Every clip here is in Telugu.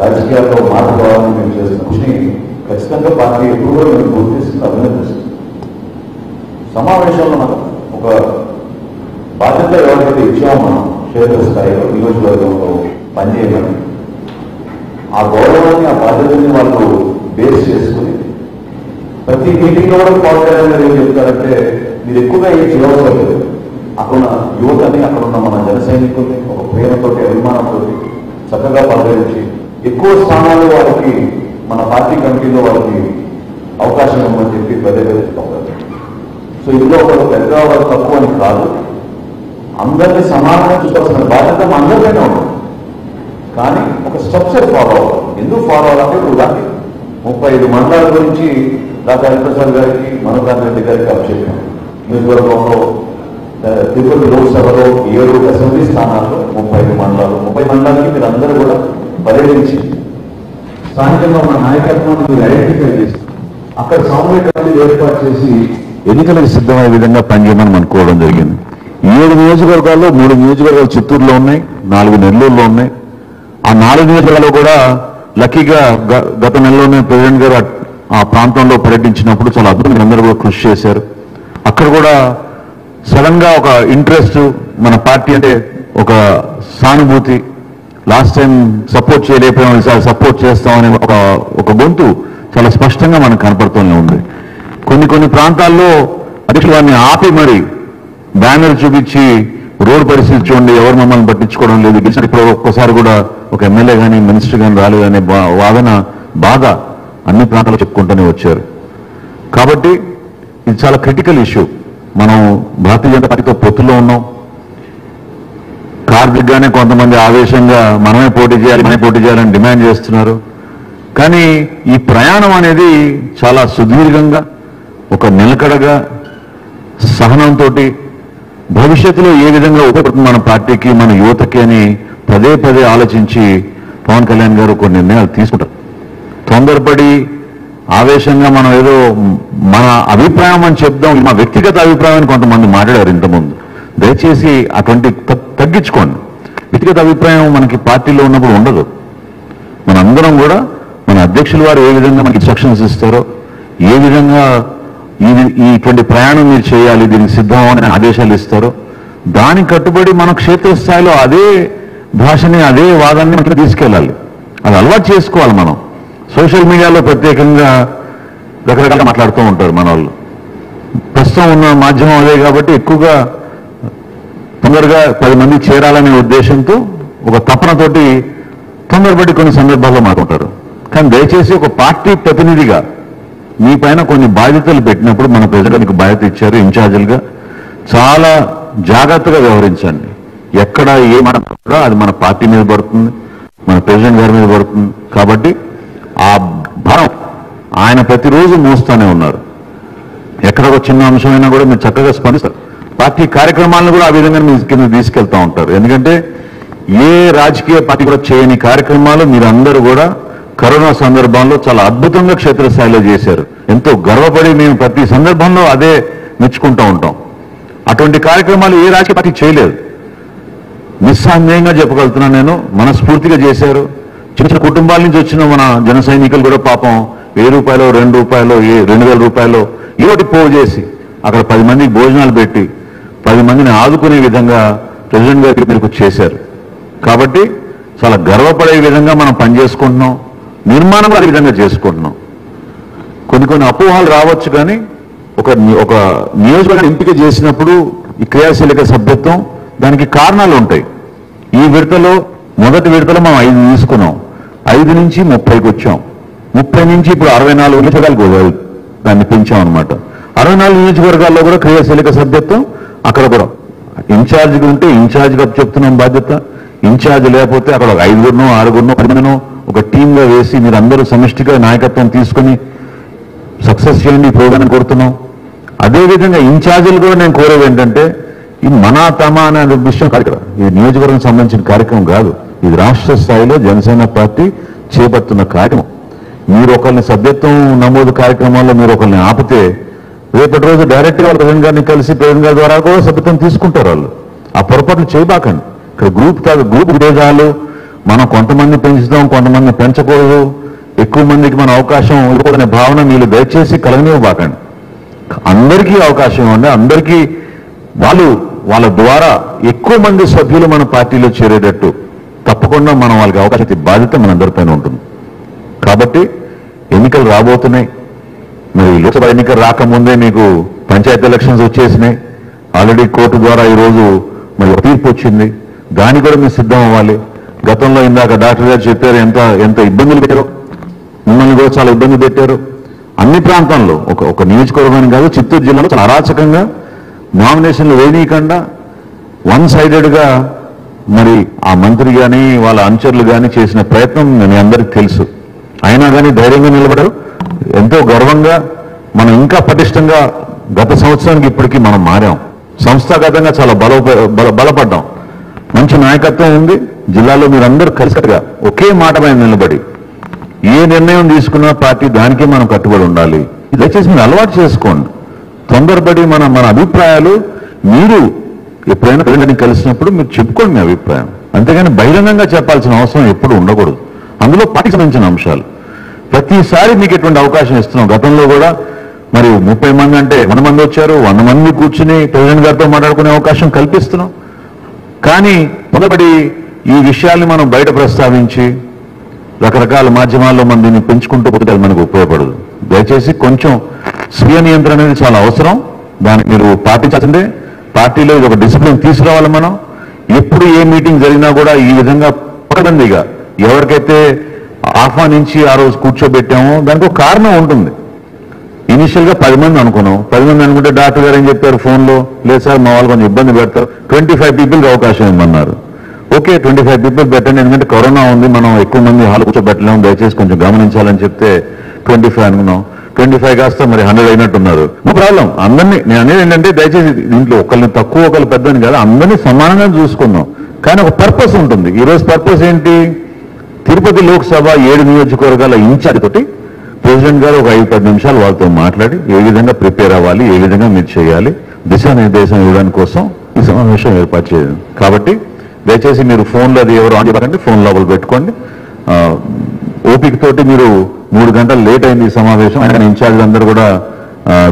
రాజకీయాల్లో మార్పు కావాలని మేము చేస్తున్న కృషిని ఖచ్చితంగా పార్టీ ఎప్పుడు కూడా మేము గుర్తిస్తుంది, అభినందిస్తుంది. సమావేశంలో మనం ఒక బాధ్యత ఎవరికైతే ఇచ్చామో మనం క్షేత్రస్థాయిలో నియోజకవర్గంలో పనిచేయమని, ఆ గౌరవాన్ని ఆ బాధ్యతని వాళ్ళు బేస్ చేసుకుని ప్రతి మీటింగ్లో కూడా పవన్ కళ్యాణ్ గారు ఏం చెప్తారంటే, మీరు ఎక్కువగా ఏం చేయవసరం లేదు, అక్కడున్న యువతని అక్కడున్న మన జన సైనికుల్ని ఒక ప్రేమతోటి అభిమానంతో చక్కగా పలకరించి ఎక్కువ స్థానాలు వాళ్ళకి మన పార్టీ కమిటీలో వాళ్ళకి అవకాశం ఇవ్వమని చెప్పి పదే చెప్తారు. సో ఇందులో ఒక పెద్ద వాళ్ళు తక్కువ అని కాదు, అందరినీ సమానంగా చూసుకోవాల్సిన బాధ్యత అందరికైనా ఉంటుంది. కానీ ఒక స్ట్రక్చర్ ఫాలో అవ్వాలి. ఎందుకు ఫాలో అవ్వాలంటే ఇప్పుడు దాన్ని 35 మండలాల గురించి డాక్టర్ హరిప్రసాద్ గారికి, మనోహర్ రెడ్డి గారికి అభిషేకం. నియోజకవర్గంలో తిరుపతి లోక్సభలో 7 అసెంబ్లీ స్థానాల్లో 35 మండలాలు. 30 మండలానికి మీరు అందరూ కూడా పర్యటించి స్థానికంగా మన నాయకత్వాన్ని మీరు ఐడెంటిఫై చేసి అక్కడ సామూహిక కమిటీ ఏర్పాటు చేసి ఎన్నికలకు సిద్ధమయ్యే విధంగా పనిచేయమని అనుకోవడం జరిగింది. 7 నియోజకవర్గాల్లో 3 నియోజకవర్గాలు చిత్తూరులో ఉన్నాయి, 4 నెల్లూరులో ఉన్నాయి. ఆ 4 నియోజకవర్గాల్లో కూడా లక్కీగా గత నెలలోనే ప్రెసిడెంట్ గారు ఆ ప్రాంతంలో పర్యటించినప్పుడు చాలా అద్భుతంగా అందరూ కూడా కృషి చేశారు. అక్కడ కూడా సడన్ గా ఒక ఇంట్రెస్ట్, మన పార్టీ అంటే ఒక సానుభూతి, లాస్ట్ టైం సపోర్ట్ చేయలేకపోయాం, ఈసారి సపోర్ట్ చేస్తామనే ఒక గొంతు చాలా స్పష్టంగా మనకు కనపడుతూనే ఉంది. కొన్ని ప్రాంతాల్లో అధ్యక్షులు వారిని ఆపి మరి బ్యానర్ చూపించి రోడ్డు పరిస్థితి చూడండి, ఎవరు మమ్మల్ని పట్టించుకోవడం లేదు, ఇప్పుడు ఒక్కసారి కూడా ఒక ఎమ్మెల్యే కానీ మినిస్టర్ కానీ రాలేదనే వాదన బాగా అన్ని ప్రాంతాలు చెప్పుకుంటూనే వచ్చారు. కాబట్టి ఇది చాలా క్రిటికల్ ఇష్యూ. మనం భారతీయ జనతా పార్టీతో పొత్తులో ఉన్నాం. కార్మిక్గానే కొంతమంది ఆవేశంగా మనమే పోటీ చేయాలని డిమాండ్ చేస్తున్నారు. కానీ ఈ ప్రయాణం అనేది చాలా సుదీర్ఘంగా, ఒక నిలకడగా, సహనంతో భవిష్యత్తులో ఏ విధంగా ఉపయోగపడుతుంది మన పార్టీకి, మన యువతకి అని పదే ఆలోచించి పవన్ కళ్యాణ్ గారు కొన్ని నిర్ణయాలు తీసుకుంటారు. తొందరపడి ఆవేశంగా మనం ఏదో మన అభిప్రాయం అని చెప్దాం, మా వ్యక్తిగత అభిప్రాయాన్ని కొంతమంది మాట్లాడారు ఇంతకుముందు. దయచేసి అటువంటి తగ్గించుకోండి. వ్యక్తిగత అభిప్రాయం మనకి పార్టీలో ఉన్నప్పుడు ఉండదు. మనందరం కూడా మన అధ్యక్షుల వారు ఏ విధంగా మనకి ఇన్స్ట్రక్షన్స్ ఇస్తారో, ఏ విధంగా ఇటువంటి ప్రయాణం మీరు చేయాలి, దీనికి సిద్ధం అని ఆదేశాలు ఇస్తారో దానికి కట్టుబడి మన క్షేత్రస్థాయిలో అదే భాషని, అదే వాదాన్ని మనకి తీసుకెళ్ళాలి. అది అలవాటు చేసుకోవాలి. మనం సోషల్ మీడియాలో ప్రత్యేకంగా రకరకాలుగా మాట్లాడుతూ ఉంటారు మన వాళ్ళు. ప్రస్తుతం ఉన్న మాధ్యమం అదే కాబట్టి ఎక్కువగా తొందరగా 10 మంది చేరాలనే ఉద్దేశంతో ఒక తపనతోటి తొందరపడి కొన్ని సందర్భాల్లో మాట్లాడుతుంటారు. కానీ దయచేసి ఒక పార్టీ ప్రతినిధిగా మీ పైన కొన్ని బాధ్యతలు పెట్టినప్పుడు మన ప్రజలు మీకు బాధ్యత ఇచ్చారు ఇన్ఛార్జీలుగా, చాలా జాగ్రత్తగా వ్యవహరించండి. ఎక్కడ ఏ మాట కూడా అది మన పార్టీ మీద పడుతుంది, మన ప్రెసిడెంట్ గారి మీద పడుతుంది. కాబట్టి ఆ భారం ఆయన ప్రతిరోజు మోస్తూనే ఉన్నారు. ఎక్కడ ఒక చిన్న అంశమైనా కూడా మీరు చక్కగా స్పందిస్తారు. పార్టీ కార్యక్రమాలను కూడా ఆ విధంగా మీ కింద తీసుకెళ్తూ ఉంటారు. ఎందుకంటే ఏ రాజకీయ పార్టీ కూడా చేయని కార్యక్రమాలు మీరందరూ కూడా కరోనా సందర్భంలో చాలా అద్భుతంగా క్షేత్రస్థాయిలో చేశారు. ఎంతో గర్వపడి మేము ప్రతి సందర్భంలో అదే మెచ్చుకుంటూ ఉంటాం. అటువంటి కార్యక్రమాలు ఏ రాజకీయ పార్టీ చేయలేదు. నిస్సందేహంగా చెప్పగలుగుతున్నాను నేను, మనస్ఫూర్తిగా చేశారు. చిన్న కుటుంబాల నుంచి వచ్చిన మన జన సైనికులు కూడా పాపం 1000 రూపాయలు, 2 రూపాయలు, 2000 రూపాయలు ఏటి పోగు చేసి అక్కడ 10 మందికి భోజనాలు పెట్టి 10 మందిని ఆదుకునే విధంగా ప్రెసిడెంట్ గారికి మీరు చేశారు. కాబట్టి చాలా గర్వపడే విధంగా మనం పనిచేసుకుంటున్నాం. నిర్మాణం అదే విధంగా చేసుకుంటున్నాం. కొన్ని అపోహలు రావచ్చు, కానీ ఒక నియోజకవర్గం ఎంపిక చేసినప్పుడు ఈ క్రియాశీలక సభ్యత్వం దానికి కారణాలు ఉంటాయి. ఈ విడతలో మొదటి విడతలో మనం 5 తీసుకున్నాం, 5 నుంచి 30కి వచ్చాం, 30 నుంచి ఇప్పుడు 64 నియోజకవర్గాలు దాన్ని పెంచాం అనమాట. 64 నియోజకవర్గాల్లో కూడా క్రియాశీలక సభ్యత్వం. అక్కడ కూడా ఇన్ఛార్జిగా ఉంటే ఇన్ఛార్జిగా చెప్తున్నాం బాధ్యత, ఇన్ఛార్జ్ లేకపోతే అక్కడ 5గురినో 6గురినో 10 ఒక టీంగా వేసి మీరు అందరూ సమిష్టిగా నాయకత్వం తీసుకుని సక్సెస్ చేయండి ఈ ప్రోగ్రాం కోరుతున్నాం. అదేవిధంగా ఇన్ఛార్జీలు కూడా నేను కోరేది ఏంటంటే, ఇది మన తమ అనే విషయం కాదు కదా, ఇది నియోజకవర్గం సంబంధించిన కార్యక్రమం కాదు, ఇది రాష్ట్ర స్థాయిలో జనసేన పార్టీ చేపడుతున్న కార్యక్రమం. మీరు ఒకరిని సభ్యత్వం నమోదు కార్యక్రమాల్లో మీరు ఒకరిని ఆపితే రేపటి రోజు డైరెక్ట్గా ప్రెసిడెంట్ గారిని కలిసి ప్రెసిడెంట్ గారి ద్వారా కూడా సభ్యత్వం తీసుకుంటారు వాళ్ళు. ఆ పొరపాట్లు చేయబాకండి. ఇక్కడ గ్రూప్ విభేదాలు, మనం కొంతమంది పెంచుతాం, కొంతమంది పెంచకూడదు, ఎక్కువ మందికి మన అవకాశం ఇవ్వకూడదనే భావన మీరు దయచేసి కలగనివ్వబాకండి. అందరికీ అవకాశం ఇవ్వండి. అందరికీ వాళ్ళ ద్వారా ఎక్కువ మంది సభ్యులు మన పార్టీలో చేరేటట్టు తప్పకుండా మనం వాళ్ళకి అవకాశం ఇచ్చే బాధ్యత మనందరిపైన ఉంటుంది. కాబట్టి ఎన్నికలు రాబోతున్నాయి. మరి లోక్సభ ఎన్నికలు రాకముందే మీకు పంచాయతీ ఎలక్షన్స్ వచ్చేసినాయి. ఆల్రెడీ కోర్టు ద్వారా ఈరోజు మరి ఒక తీర్పు వచ్చింది. దానికి కూడా మీరు సిద్ధం అవ్వాలి. గతంలో ఇందాక డాక్టర్ గారు చెప్పారు ఎంత ఇబ్బందులు పెట్టారో, మిమ్మల్ని కూడా చాలా ఇబ్బంది పెట్టారు. అన్ని ప్రాంతాల్లో ఒక నియోజకవర్గాన్ని కాదు, చిత్తూరు జిల్లాలో చాలా అరాచకంగా నామినేషన్లు వేయనీయకుండా వన్ సైడెడ్గా మరి ఆ మంత్రి కానీ వాళ్ళ అనుచరులు కానీ చేసిన ప్రయత్నం మీ అందరికీ తెలుసు. అయినా కానీ ధైర్యంగా నిలబడారు. ఎంతో గర్వంగా మనం ఇంకా పటిష్టంగా గత సంవత్సరానికి ఇప్పటికీ మనం మారాం. సంస్థాగతంగా చాలా బలపడ్డాం. మంచి నాయకత్వం ఉంది. జిల్లాలో మీరందరూ కలిసికట్టుగా ఒకే మాట మీద నిలబడి ఏ నిర్ణయం తీసుకున్నా పార్టీ దానికే మనం కట్టుబడి ఉండాలి. దయచేసి మీరు అలవాటు చేసుకోండి. తొందరపడి మన అభిప్రాయాలు మీరు ఎప్పుడైనా ప్రజలని కలిసినప్పుడు మీరు చెప్పుకోండి మీ అభిప్రాయం. అంతేగాని బహిరంగంగా చెప్పాల్సిన అవసరం ఎప్పుడు ఉండకూడదు. అందులో పార్టీకి సంబంధించిన అంశాలు ప్రతిసారి మీకు ఎటువంటి అవకాశం ఇస్తున్నాం. గతంలో కూడా మరి 30 మంది అంటే 100 మంది వచ్చారు. 100 మంది కూర్చుని ప్రెసిడెంట్ గారితో మాట్లాడుకునే అవకాశం కల్పిస్తున్నాం. కానీ తొందరపడి ఈ విషయాల్ని మనం బయట ప్రస్తావించి రకరకాల మాధ్యమాల్లో మనం దీన్ని పెంచుకుంటూ పోతే అది మనకు ఉపయోగపడదు. దయచేసి కొంచెం స్వీయ నియంత్రణ అనేది చాలా అవసరం. దానికి మీరు పాటించాల్సిందే. పార్టీలో ఇది ఒక డిసిప్లిన్ తీసుకురావాలి. మనం ఎప్పుడు ఏ మీటింగ్ జరిగినా కూడా ఈ విధంగా పకడ్బందీగా ఎవరికైతే ఆహ్వానించి ఆ రోజు కూర్చోబెట్టామో దానికి ఒక కారణం ఉంటుంది. ఇనిషియల్గా 10 మంది అనుకున్నాం. 10 మంది అనుకుంటే డాక్టర్ గారు ఏం చెప్పారు ఫోన్లో, లేదు సార్ మా వాళ్ళు కొంచెం ఇబ్బంది పెడతారు, 25 పీపుల్కి అవకాశం ఇవ్వమన్నారు. ఓకే, 25 పీపుల్ పెట్టండి, ఎందుకంటే కరోనా ఉంది, మనం ఎక్కువ మంది హాల్ కూర్చోబెట్టలేము, దయచేసి కొంచెం గమనించాలని చెప్తే 25 అనుకున్నాం. 25 కాస్త మరి 100 అయినట్టున్నారు. No problem. అందరినీ నేను అనేది ఏంటంటే దయచేసి దీంట్లో ఒకరిని తక్కువ ఒకరు పెద్దని కాదు, అందరినీ సమానంగా చూసుకుందాం. కానీ ఒక పర్పస్ ఉంటుంది. ఈరోజు పర్పస్ ఏంటి? తిరుపతి లోక్సభ 7 నియోజకవర్గాల ఇన్ఛార్జ్ తోటి ప్రెసిడెంట్ గారు ఒక 5-10 నిమిషాలు వాళ్ళతో మాట్లాడి ఏ విధంగా ప్రిపేర్ అవ్వాలి, ఏ విధంగా మీరు చేయాలి, దిశానిర్దేశం ఇవ్వడానికి కోసం ఈ సమావేశం ఏర్పాటు చేయాలి. కాబట్టి దయచేసి మీరు ఫోన్లో అది ఎవరు ఆన్ చేయకండి, ఫోన్ లోపల పెట్టుకోండి. ఓపిక తోటి మీరు 3 గంటలు లేట్ అయింది ఈ సమావేశం. ఆయన ఇన్ఛార్జ్ అందరూ కూడా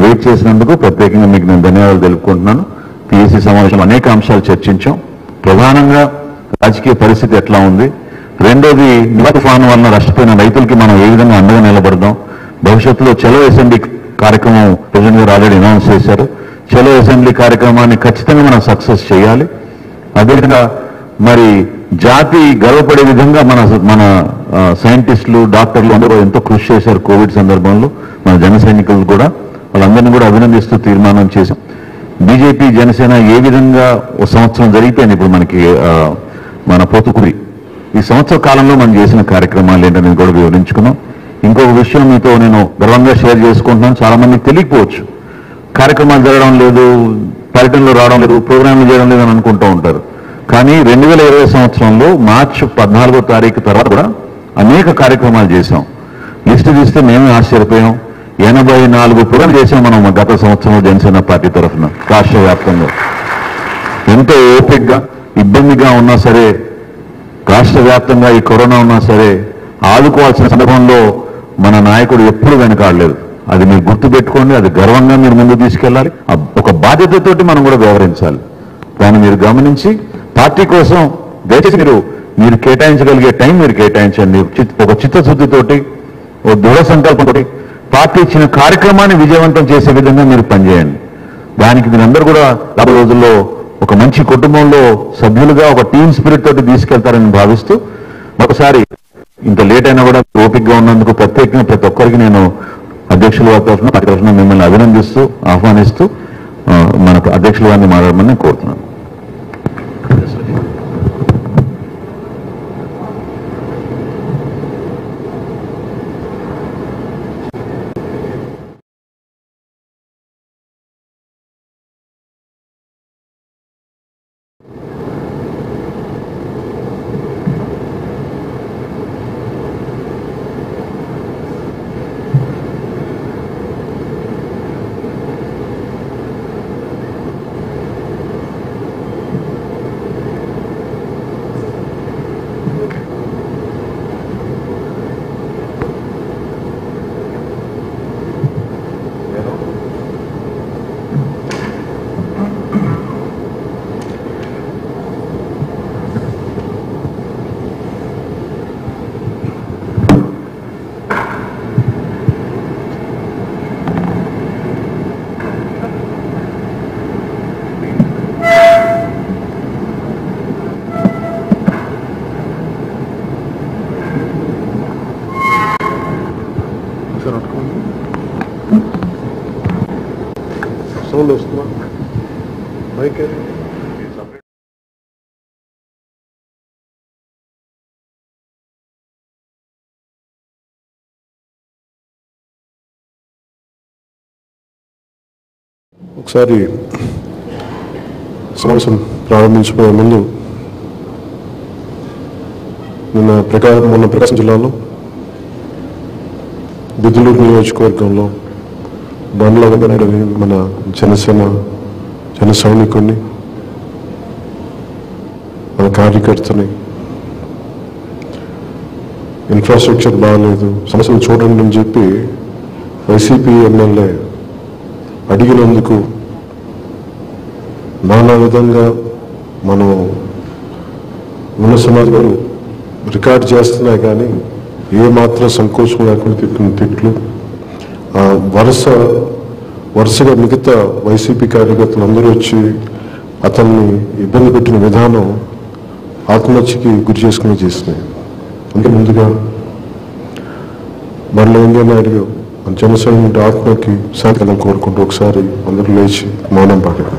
వెయిట్ చేసినందుకు ప్రత్యేకంగా మీకు నేను ధన్యవాదాలు తెలుపుకుంటున్నాను. పిఎస్సి సమావేశం అనేక అంశాలు చర్చించాం. ప్రధానంగా రాజకీయ పరిస్థితి ఎట్లా ఉంది, రెండోది నివా తుఫాను వలన నష్టపోయిన రైతులకి మనం ఏ విధంగా అండగా నిలబడదాం, భవిష్యత్తులో చలో అసెంబ్లీ కార్యక్రమం ప్రెసిడెంట్ గారు ఆల్రెడీ అనౌన్స్ చేశారు. చలో అసెంబ్లీ కార్యక్రమాన్ని ఖచ్చితంగా మనం సక్సెస్ చేయాలి. అదేవిధంగా మరి జాతి గర్వపడే విధంగా మన సైంటిస్టులు, డాక్టర్లు అందరూ ఎంతో కృషి చేశారు కోవిడ్ సందర్భంలో. మన జన సైనికులు కూడా వాళ్ళందరినీ కూడా అభినందిస్తూ తీర్మానం చేశాం. బీజేపీ జనసేన ఏ విధంగా ఒక సంవత్సరం జరిగిపోయింది. ఇప్పుడు మనకి మన పొత్తుకుడి ఈ సంవత్సర కాలంలో మనం చేసిన కార్యక్రమాలు ఏంటనేది కూడా వివరించుకున్నాం. ఇంకొక విషయం మీతో నేను గర్వంగా షేర్ చేసుకుంటున్నాను. చాలా మందికి తెలియకపోవచ్చు, కార్యక్రమాలు జరగడం లేదు, పర్యటనలో రావడం లేదు, ప్రోగ్రాంలు చేయడం లేదు అని అనుకుంటూ ఉంటారు. కానీ 2020 సంవత్సరంలో మార్చి 14వ తారీఖు తర్వాత కూడా అనేక కార్యక్రమాలు చేశాం. లిస్టు తీస్తే మేమే ఆశ్చర్యపోయాం. 84 ప్రోగ్రాంలు చేశాం మనం గత సంవత్సరంలో జనసేన పార్టీ తరఫున రాష్ట్ర వ్యాప్తంగా. ఎంతో ఓపికగా ఇబ్బందిగా ఉన్నా సరే, రాష్ట్ర వ్యాప్తంగా ఈ కరోనా ఉన్నా సరే ఆదుకోవాల్సిన సందర్భంలో మన నాయకుడు ఎప్పుడు వెనకాడలేదు. అది మీరు గుర్తుపెట్టుకోండి. అది గర్వంగా మీరు ముందు తీసుకెళ్ళాలి. ఒక బాధ్యతతోటి మనం కూడా వ్యవహరించాలి. దాన్ని మీరు గమనించి పార్టీ కోసం దయచేసి మీరు కేటాయించగలిగే టైం మీరు కేటాయించండి. ఒక చిత్తశుద్ధితోటి, ఒక దృఢ సంకల్పంతో పార్టీ ఇచ్చిన కార్యక్రమాన్ని విజయవంతం చేసే విధంగా మీరు పనిచేయండి. దానికి మీరందరూ కూడా రాబోయే రోజుల్లో ఒక మంచి కుటుంబంలో సభ్యులుగా ఒక టీమ్ స్పిరిట్ తోటి తీసుకెళ్తారని భావిస్తూ ఒకసారి ఇంత లేట్ అయినా కూడా ఓపికగా ఉన్నందుకు ప్రత్యేకంగా ప్రతి ఒక్కరికి నేను అధ్యక్షుల వారి తరఫున మిమ్మల్ని అభినందిస్తూ ఆహ్వానిస్తూ మనకు అధ్యక్షుల వారిని మాట్లాడమని కోరుతున్నాను. సౌండ్ వస్తుందా మైక్? ఒకసారి సమావేశం ప్రారంభించబోయే ముందు మొన్న ప్రకాశం జిల్లాలో బిద్దులూరు నియోజకవర్గంలో బండ్లగడ్డని మన జన సైనికుడిని మన కార్యకర్తని ఇన్ఫ్రాస్ట్రక్చర్ బాగాలేదు, సమస్యలు చూడండి అని చెప్పి వైసీపీ ఎమ్మెల్యే అడిగినందుకు నానా విధంగా మనం ఉన్న సమాజాలు రికార్డ్ చేస్తున్నాయి, కానీ ఏమాత్రం సంకోచం లేకుండా తిట్టిన తిట్లు వరుసగా మిగతా వైసీపీ కార్యకర్తలు అందరూ వచ్చి అతన్ని ఇబ్బంది పెట్టిన విధానం ఆత్మహత్యకి గురి చేసుకుని చేసినాయి. అందుకే ముందుగా బండ్ల వెంకయ్య నాయుడు మన జనసైనికుడి ఆత్మకి శాంతి కలం కోరుకుంటూ ఒకసారి అందరూ లేచి మౌనం పాడారు.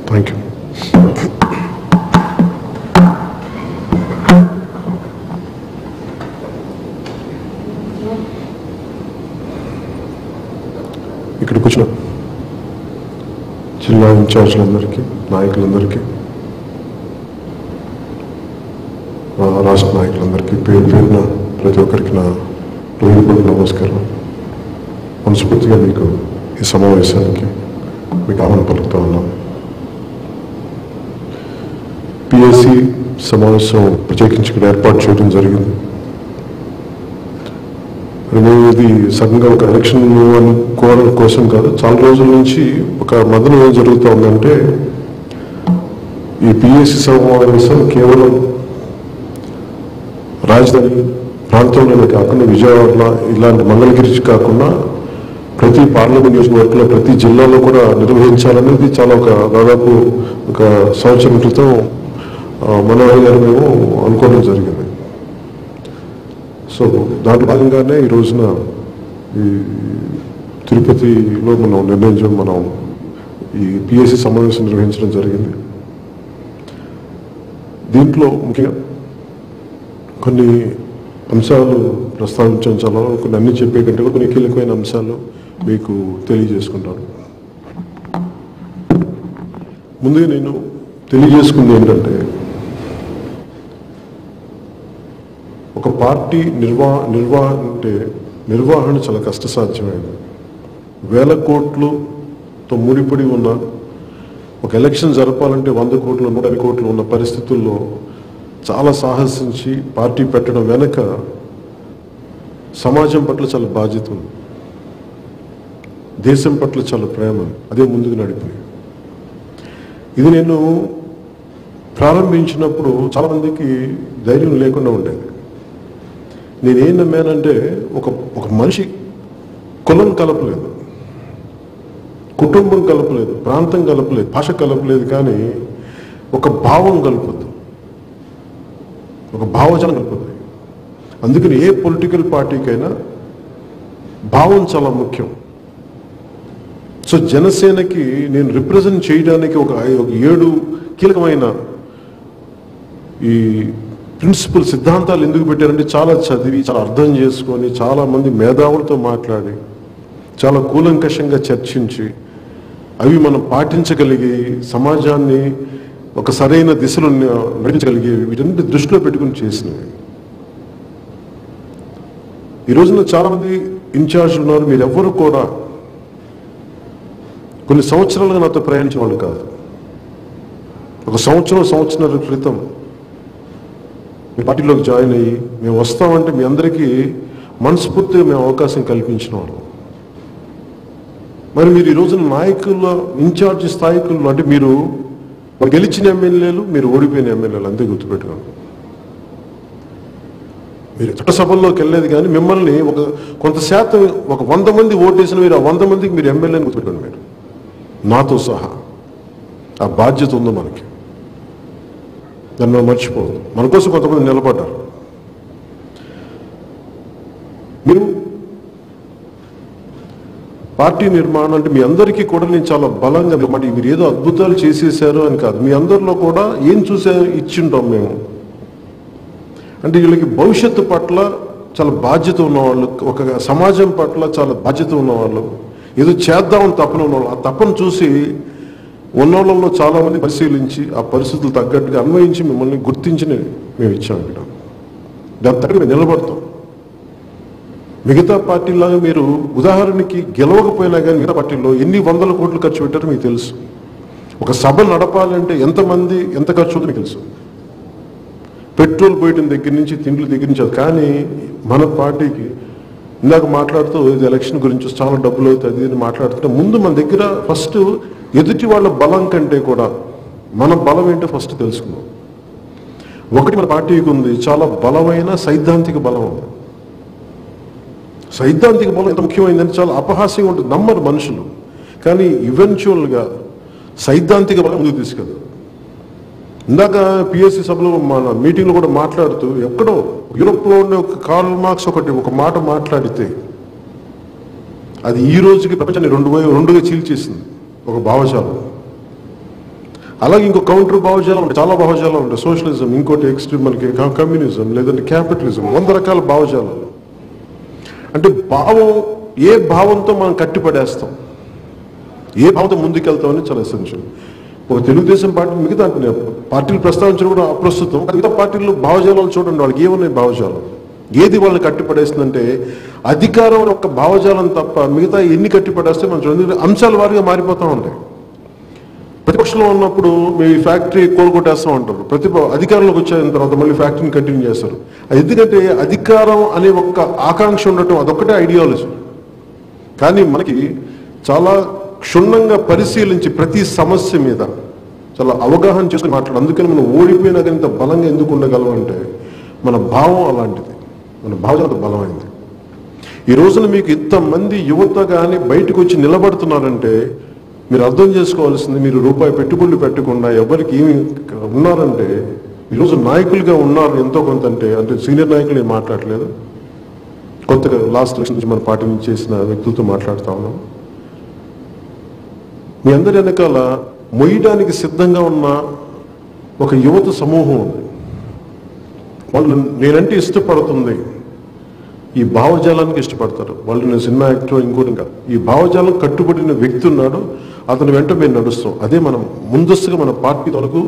Thank you. ఇక్కడికి వచ్చిన జిల్లా ఇన్ఛార్జీలందరికీ, నాయకులందరికీ, రాష్ట్ర నాయకులందరికీ పేరు పేరున ప్రతి ఒక్కరికి నా హృదయపూర్వక నమస్కారం. మనస్ఫూర్తిగా మీకు ఈ సమావేశానికి మీకు ఆహ్వానం పలుకుతా ఉన్నాం. పిఎస్సి సమావేశం ప్రత్యేకించి ఇక్కడ ఏర్పాటు చేయడం జరిగింది. ఇది సడన్గా ఒక ఎలక్షన్ అనుకోవడం కోసం కాదు, చాలా రోజుల నుంచి ఒక మదనం ఏం జరుగుతూ ఉందంటే ఈ పిఎస్సి సమావేశం కేవలం రాజధాని ప్రాంతంలోనే కాకుండా విజయవాడలో ఇలాంటి మంగళగిరి కాకుండా ప్రతి పార్లమెంట్ నియోజకవర్గంలో ప్రతి జిల్లాలో కూడా నిర్వహించాలనేది చాలా దాదాపు ఒక సంవత్సరం క్రితం మనోహర్ గారు మేము అనుకోవడం జరిగింది. సో దాంట్లో భాగంగానే ఈ రోజున ఈ తిరుపతిలో మనం ఈ పిఎస్సి సమావేశం నిర్వహించడం జరిగింది. దీంట్లో ముఖ్యంగా కొన్ని అంశాలు ప్రస్తావించడం చాలా కొన్ని అన్ని చెప్పే కంటే కూడా కొన్ని కీలకమైన అంశాలు మీకు తెలియజేసుకుంటాను. ముందుగా నేను తెలియజేసుకుంది ఏంటంటే, ఒక పార్టీ నిర్వహణ చాలా కష్టసాధ్యమైనది. వేల కోట్లతో ముడిపడి ఉన్న ఒక ఎలక్షన్ జరపాలంటే 100 కోట్లు 150 కోట్లు ఉన్న పరిస్థితుల్లో చాలా సాహసించి పార్టీ పెట్టడం వెనక సమాజం పట్ల చాలా బాధ్యత ఉంది, దేశం పట్ల చాలా ప్రేమ, అదే ముందుకు నడిపింది. ఇది నేను ప్రారంభించినప్పుడు చాలా మందికి ధైర్యం లేకుండా ఉండేది. నేనేం నమ్మానంటే ఒక మనిషి కులం కలపలేదు, కుటుంబం కలపలేదు, ప్రాంతం కలపలేదు, భాష కలపలేదు, కానీ ఒక భావం కలుపుద్దు, ఒక భావజనం కలుపుద్ది. అందుకని ఏ పొలిటికల్ పార్టీకైనా భావం చాలా ముఖ్యం. సో జనసేనకి నేను రిప్రజెంట్ చేయడానికి ఒక 7 కీలకమైన ఈ ప్రిన్సిపల్ సిద్ధాంతాలు ఎందుకు పెట్టారంటే, చాలా చదివి, చాలా అర్థం చేసుకొని, చాలామంది మేధావులతో మాట్లాడి, చాలా కూలంకషంగా చర్చించి, అవి మనం పాటించగలిగి సమాజాన్ని ఒక సరైన దిశలో నడిపించగలిగేవి, వీటన్నిటి దృష్టిలో పెట్టుకుని చేసినవి. ఈ రోజున చాలామంది ఇన్ఛార్జ్లు ఉన్నారు, మీరెవ్వరూ కూడా కొన్ని సంవత్సరాలుగా నాతో ప్రయాణించిన వాళ్ళు కాదు. ఒక సంవత్సరం క్రితం మీ పార్టీలోకి జాయిన్ అయ్యి మేము వస్తామంటే మీ అందరికీ మనస్ఫూర్తిగా మేము అవకాశం కల్పించిన వాళ్ళు. మరి మీరు ఈ రోజున నాయకుల ఇన్ఛార్జి స్థాయికులు అంటే మీరు గెలిచిన ఎమ్మెల్యేలు, మీరు ఓడిపోయిన ఎమ్మెల్యేలు అంతే గుర్తుపెట్టుకోండి. మీరు చట్టసభల్లోకి వెళ్ళలేదు కానీ మిమ్మల్ని కొంత శాతం 100 మంది ఓటేసిన మీరు ఆ 100 మందికి మీరు ఎమ్మెల్యేని గుర్తుపెట్టుకోండి. మీరు నాతో సహా ఆ బాధ్యత ఉందో మనకి, దాన్ని మనం మర్చిపోవద్దు. మన కోసం కొంతమంది నిలబడ్డారు. మీరు పార్టీ నిర్మాణం అంటే మీ అందరికీ కూడా నేను చాలా బలంగా మీరు ఏదో అద్భుతాలు చేసేసారు అని కాదు, మీ అందరిలో కూడా ఏం ఇచ్చింటాం మేము అంటే వీళ్ళకి భవిష్యత్తు పట్ల చాలా బాధ్యత ఉన్నవాళ్ళు, ఒక సమాజం పట్ల చాలా బాధ్యత ఉన్నవాళ్ళు, ఏదో చేద్దామని తపన ఉన్నవాళ్ళు. ఆ తపను చూసి ఉన్నోళ్ళలో చాలామంది పరిశీలించి ఆ పరిస్థితులు తగ్గట్టుగా అన్వయించి మిమ్మల్ని గుర్తించి మేము ఇచ్చాం. ఇక్కడ దాని తగ్గ మేము నిలబడతాం. మిగతా పార్టీలాగా మీరు ఉదాహరణకి గెలవకపోయినా కానీ మిగతా పార్టీల్లో ఎన్ని 100 కోట్లు ఖర్చు పెట్టారో మీకు తెలుసు. ఒక సభ నడపాలంటే ఎంతమంది ఎంత ఖర్చు అవుతుందో మీకు తెలుసు. పెట్రోల్ పోయటం దగ్గర నుంచి తిండ్ల దగ్గర నుంచి. కానీ మన పార్టీకి ఇందాక మాట్లాడుతూ ఇది ఎలక్షన్ గురించి చాలా డబ్బులు అవుతుంది అని మాట్లాడుతుంటే ముందు మన దగ్గర ఫస్ట్ ఎదుటి వాళ్ళ బలం కంటే కూడా మన బలం ఏంటో ఫస్ట్ తెలుసుకుందాం. ఒకటి మన పార్టీకి ఉంది, చాలా బలమైన సైద్ధాంతిక బలం ఉంది. సైద్ధాంతిక బలం ఎంత ముఖ్యమైందంటే చాలా అపహాస్యంగా ఉంటుంది, నమ్మరు మనుషులు. కానీ ఈవెన్చువల్గా సైద్ధాంతిక బలం ముందుకు తీసుకెళ్తారు. ఇందాక పిఎస్సి సభలో మన మీటింగ్లో కూడా మాట్లాడుతూ ఎక్కడో యూరోప్లో ఉండే ఒక కార్ల్ మార్క్స్ ఒక మాట మాట్లాడితే అది ఈ రోజుకి ప్రపంచాన్ని రెండుగా చీల్చేసింది ఒక భావజాలం. అలాగే ఇంకో కౌంటర్ భావజాలం ఉంటాయి, చాలా భావజాలం ఉంటాయి. సోషలిజం, ఇంకోటి ఎక్స్ట్రీమ్ మనకి కమ్యూనిజం, లేదంటే క్యాపిటలిజం, 100 రకాల భావజాలాలు. అంటే భావం ఏ భావంతో మనం కట్టిపడేస్తాం, ఏ భావంతో ముందుకెళ్తామని చాలా ఎసెన్షియల్. ఒక తెలుగుదేశం పార్టీ మిగతా పార్టీలు ప్రస్తావించడం కూడా అప్రస్తుతం. మిగతా పార్టీల్లో భావజాలాలు చూడండి, వాళ్ళకి ఏమున్నాయి భావజాలం, ఏది వాళ్ళని కట్టిపడేస్తుందంటే అధికారం ఒక భావజాలం తప్ప మిగతా ఎన్ని కట్టిపడేస్తే మనం చూడండి అంశాల వారిగా మారిపోతూ ఉంటాయి. ప్రతిపక్షంలో ఉన్నప్పుడు మీ ఫ్యాక్టరీ కోలుకొట్టేస్తాం అంటారు, అధికారంలోకి వచ్చిన తర్వాత మళ్ళీ ఫ్యాక్టరీని కంటిన్యూ చేస్తారు. ఎందుకంటే అధికారం అనే ఒక ఆకాంక్ష ఉండటం అదొక్కటే ఐడియాలజీ. కానీ మనకి చాలా క్షుణ్ణంగా పరిశీలించి ప్రతి సమస్య మీద చాలా అవగాహన చేసుకుని మాట్లాడు. అందుకని మనం ఓడిపోయినా కానీ ఇంత బలంగా ఎందుకు ఉండగలం అంటే మన భావం అలాంటిది, మన భావం అంత బలమైంది. ఈ రోజున మీకు ఇంతమంది యువత కానీ బయటకు వచ్చి నిలబడుతున్నారంటే మీరు అర్థం చేసుకోవాల్సింది, మీరు రూపాయి పెట్టుబడులు పెట్టకుండా ఎవరికి ఏమి ఉన్నారంటే ఈరోజు నాయకులుగా ఉన్నారు ఎంతో కొంత. అంటే సీనియర్ నాయకులు నేను మాట్లాడలేదు, కొత్తగా లాస్ట్ ఎలక్షన్ నుంచి మన పార్టీ నుంచి చేసిన వ్యక్తులతో మాట్లాడుతూ ఉన్నాం. మీ అందరి వెనకాల మొయ్యడానికి సిద్ధంగా ఉన్న ఒక యువత సమూహం ఉంది. వాళ్ళు నేనంటే ఇష్టపడుతుంది, ఈ భావజాలానికి ఇష్టపడతారు. వాళ్ళు నేను సినిమా యాక్టర్ ఇంకోటి కాదు, ఈ భావజాలం కట్టుబడిన వ్యక్తి ఉన్నాడు, అతని వెంట మేము నడుస్తాం. అదే మనం ముందస్తుగా మన పార్టీ వరకు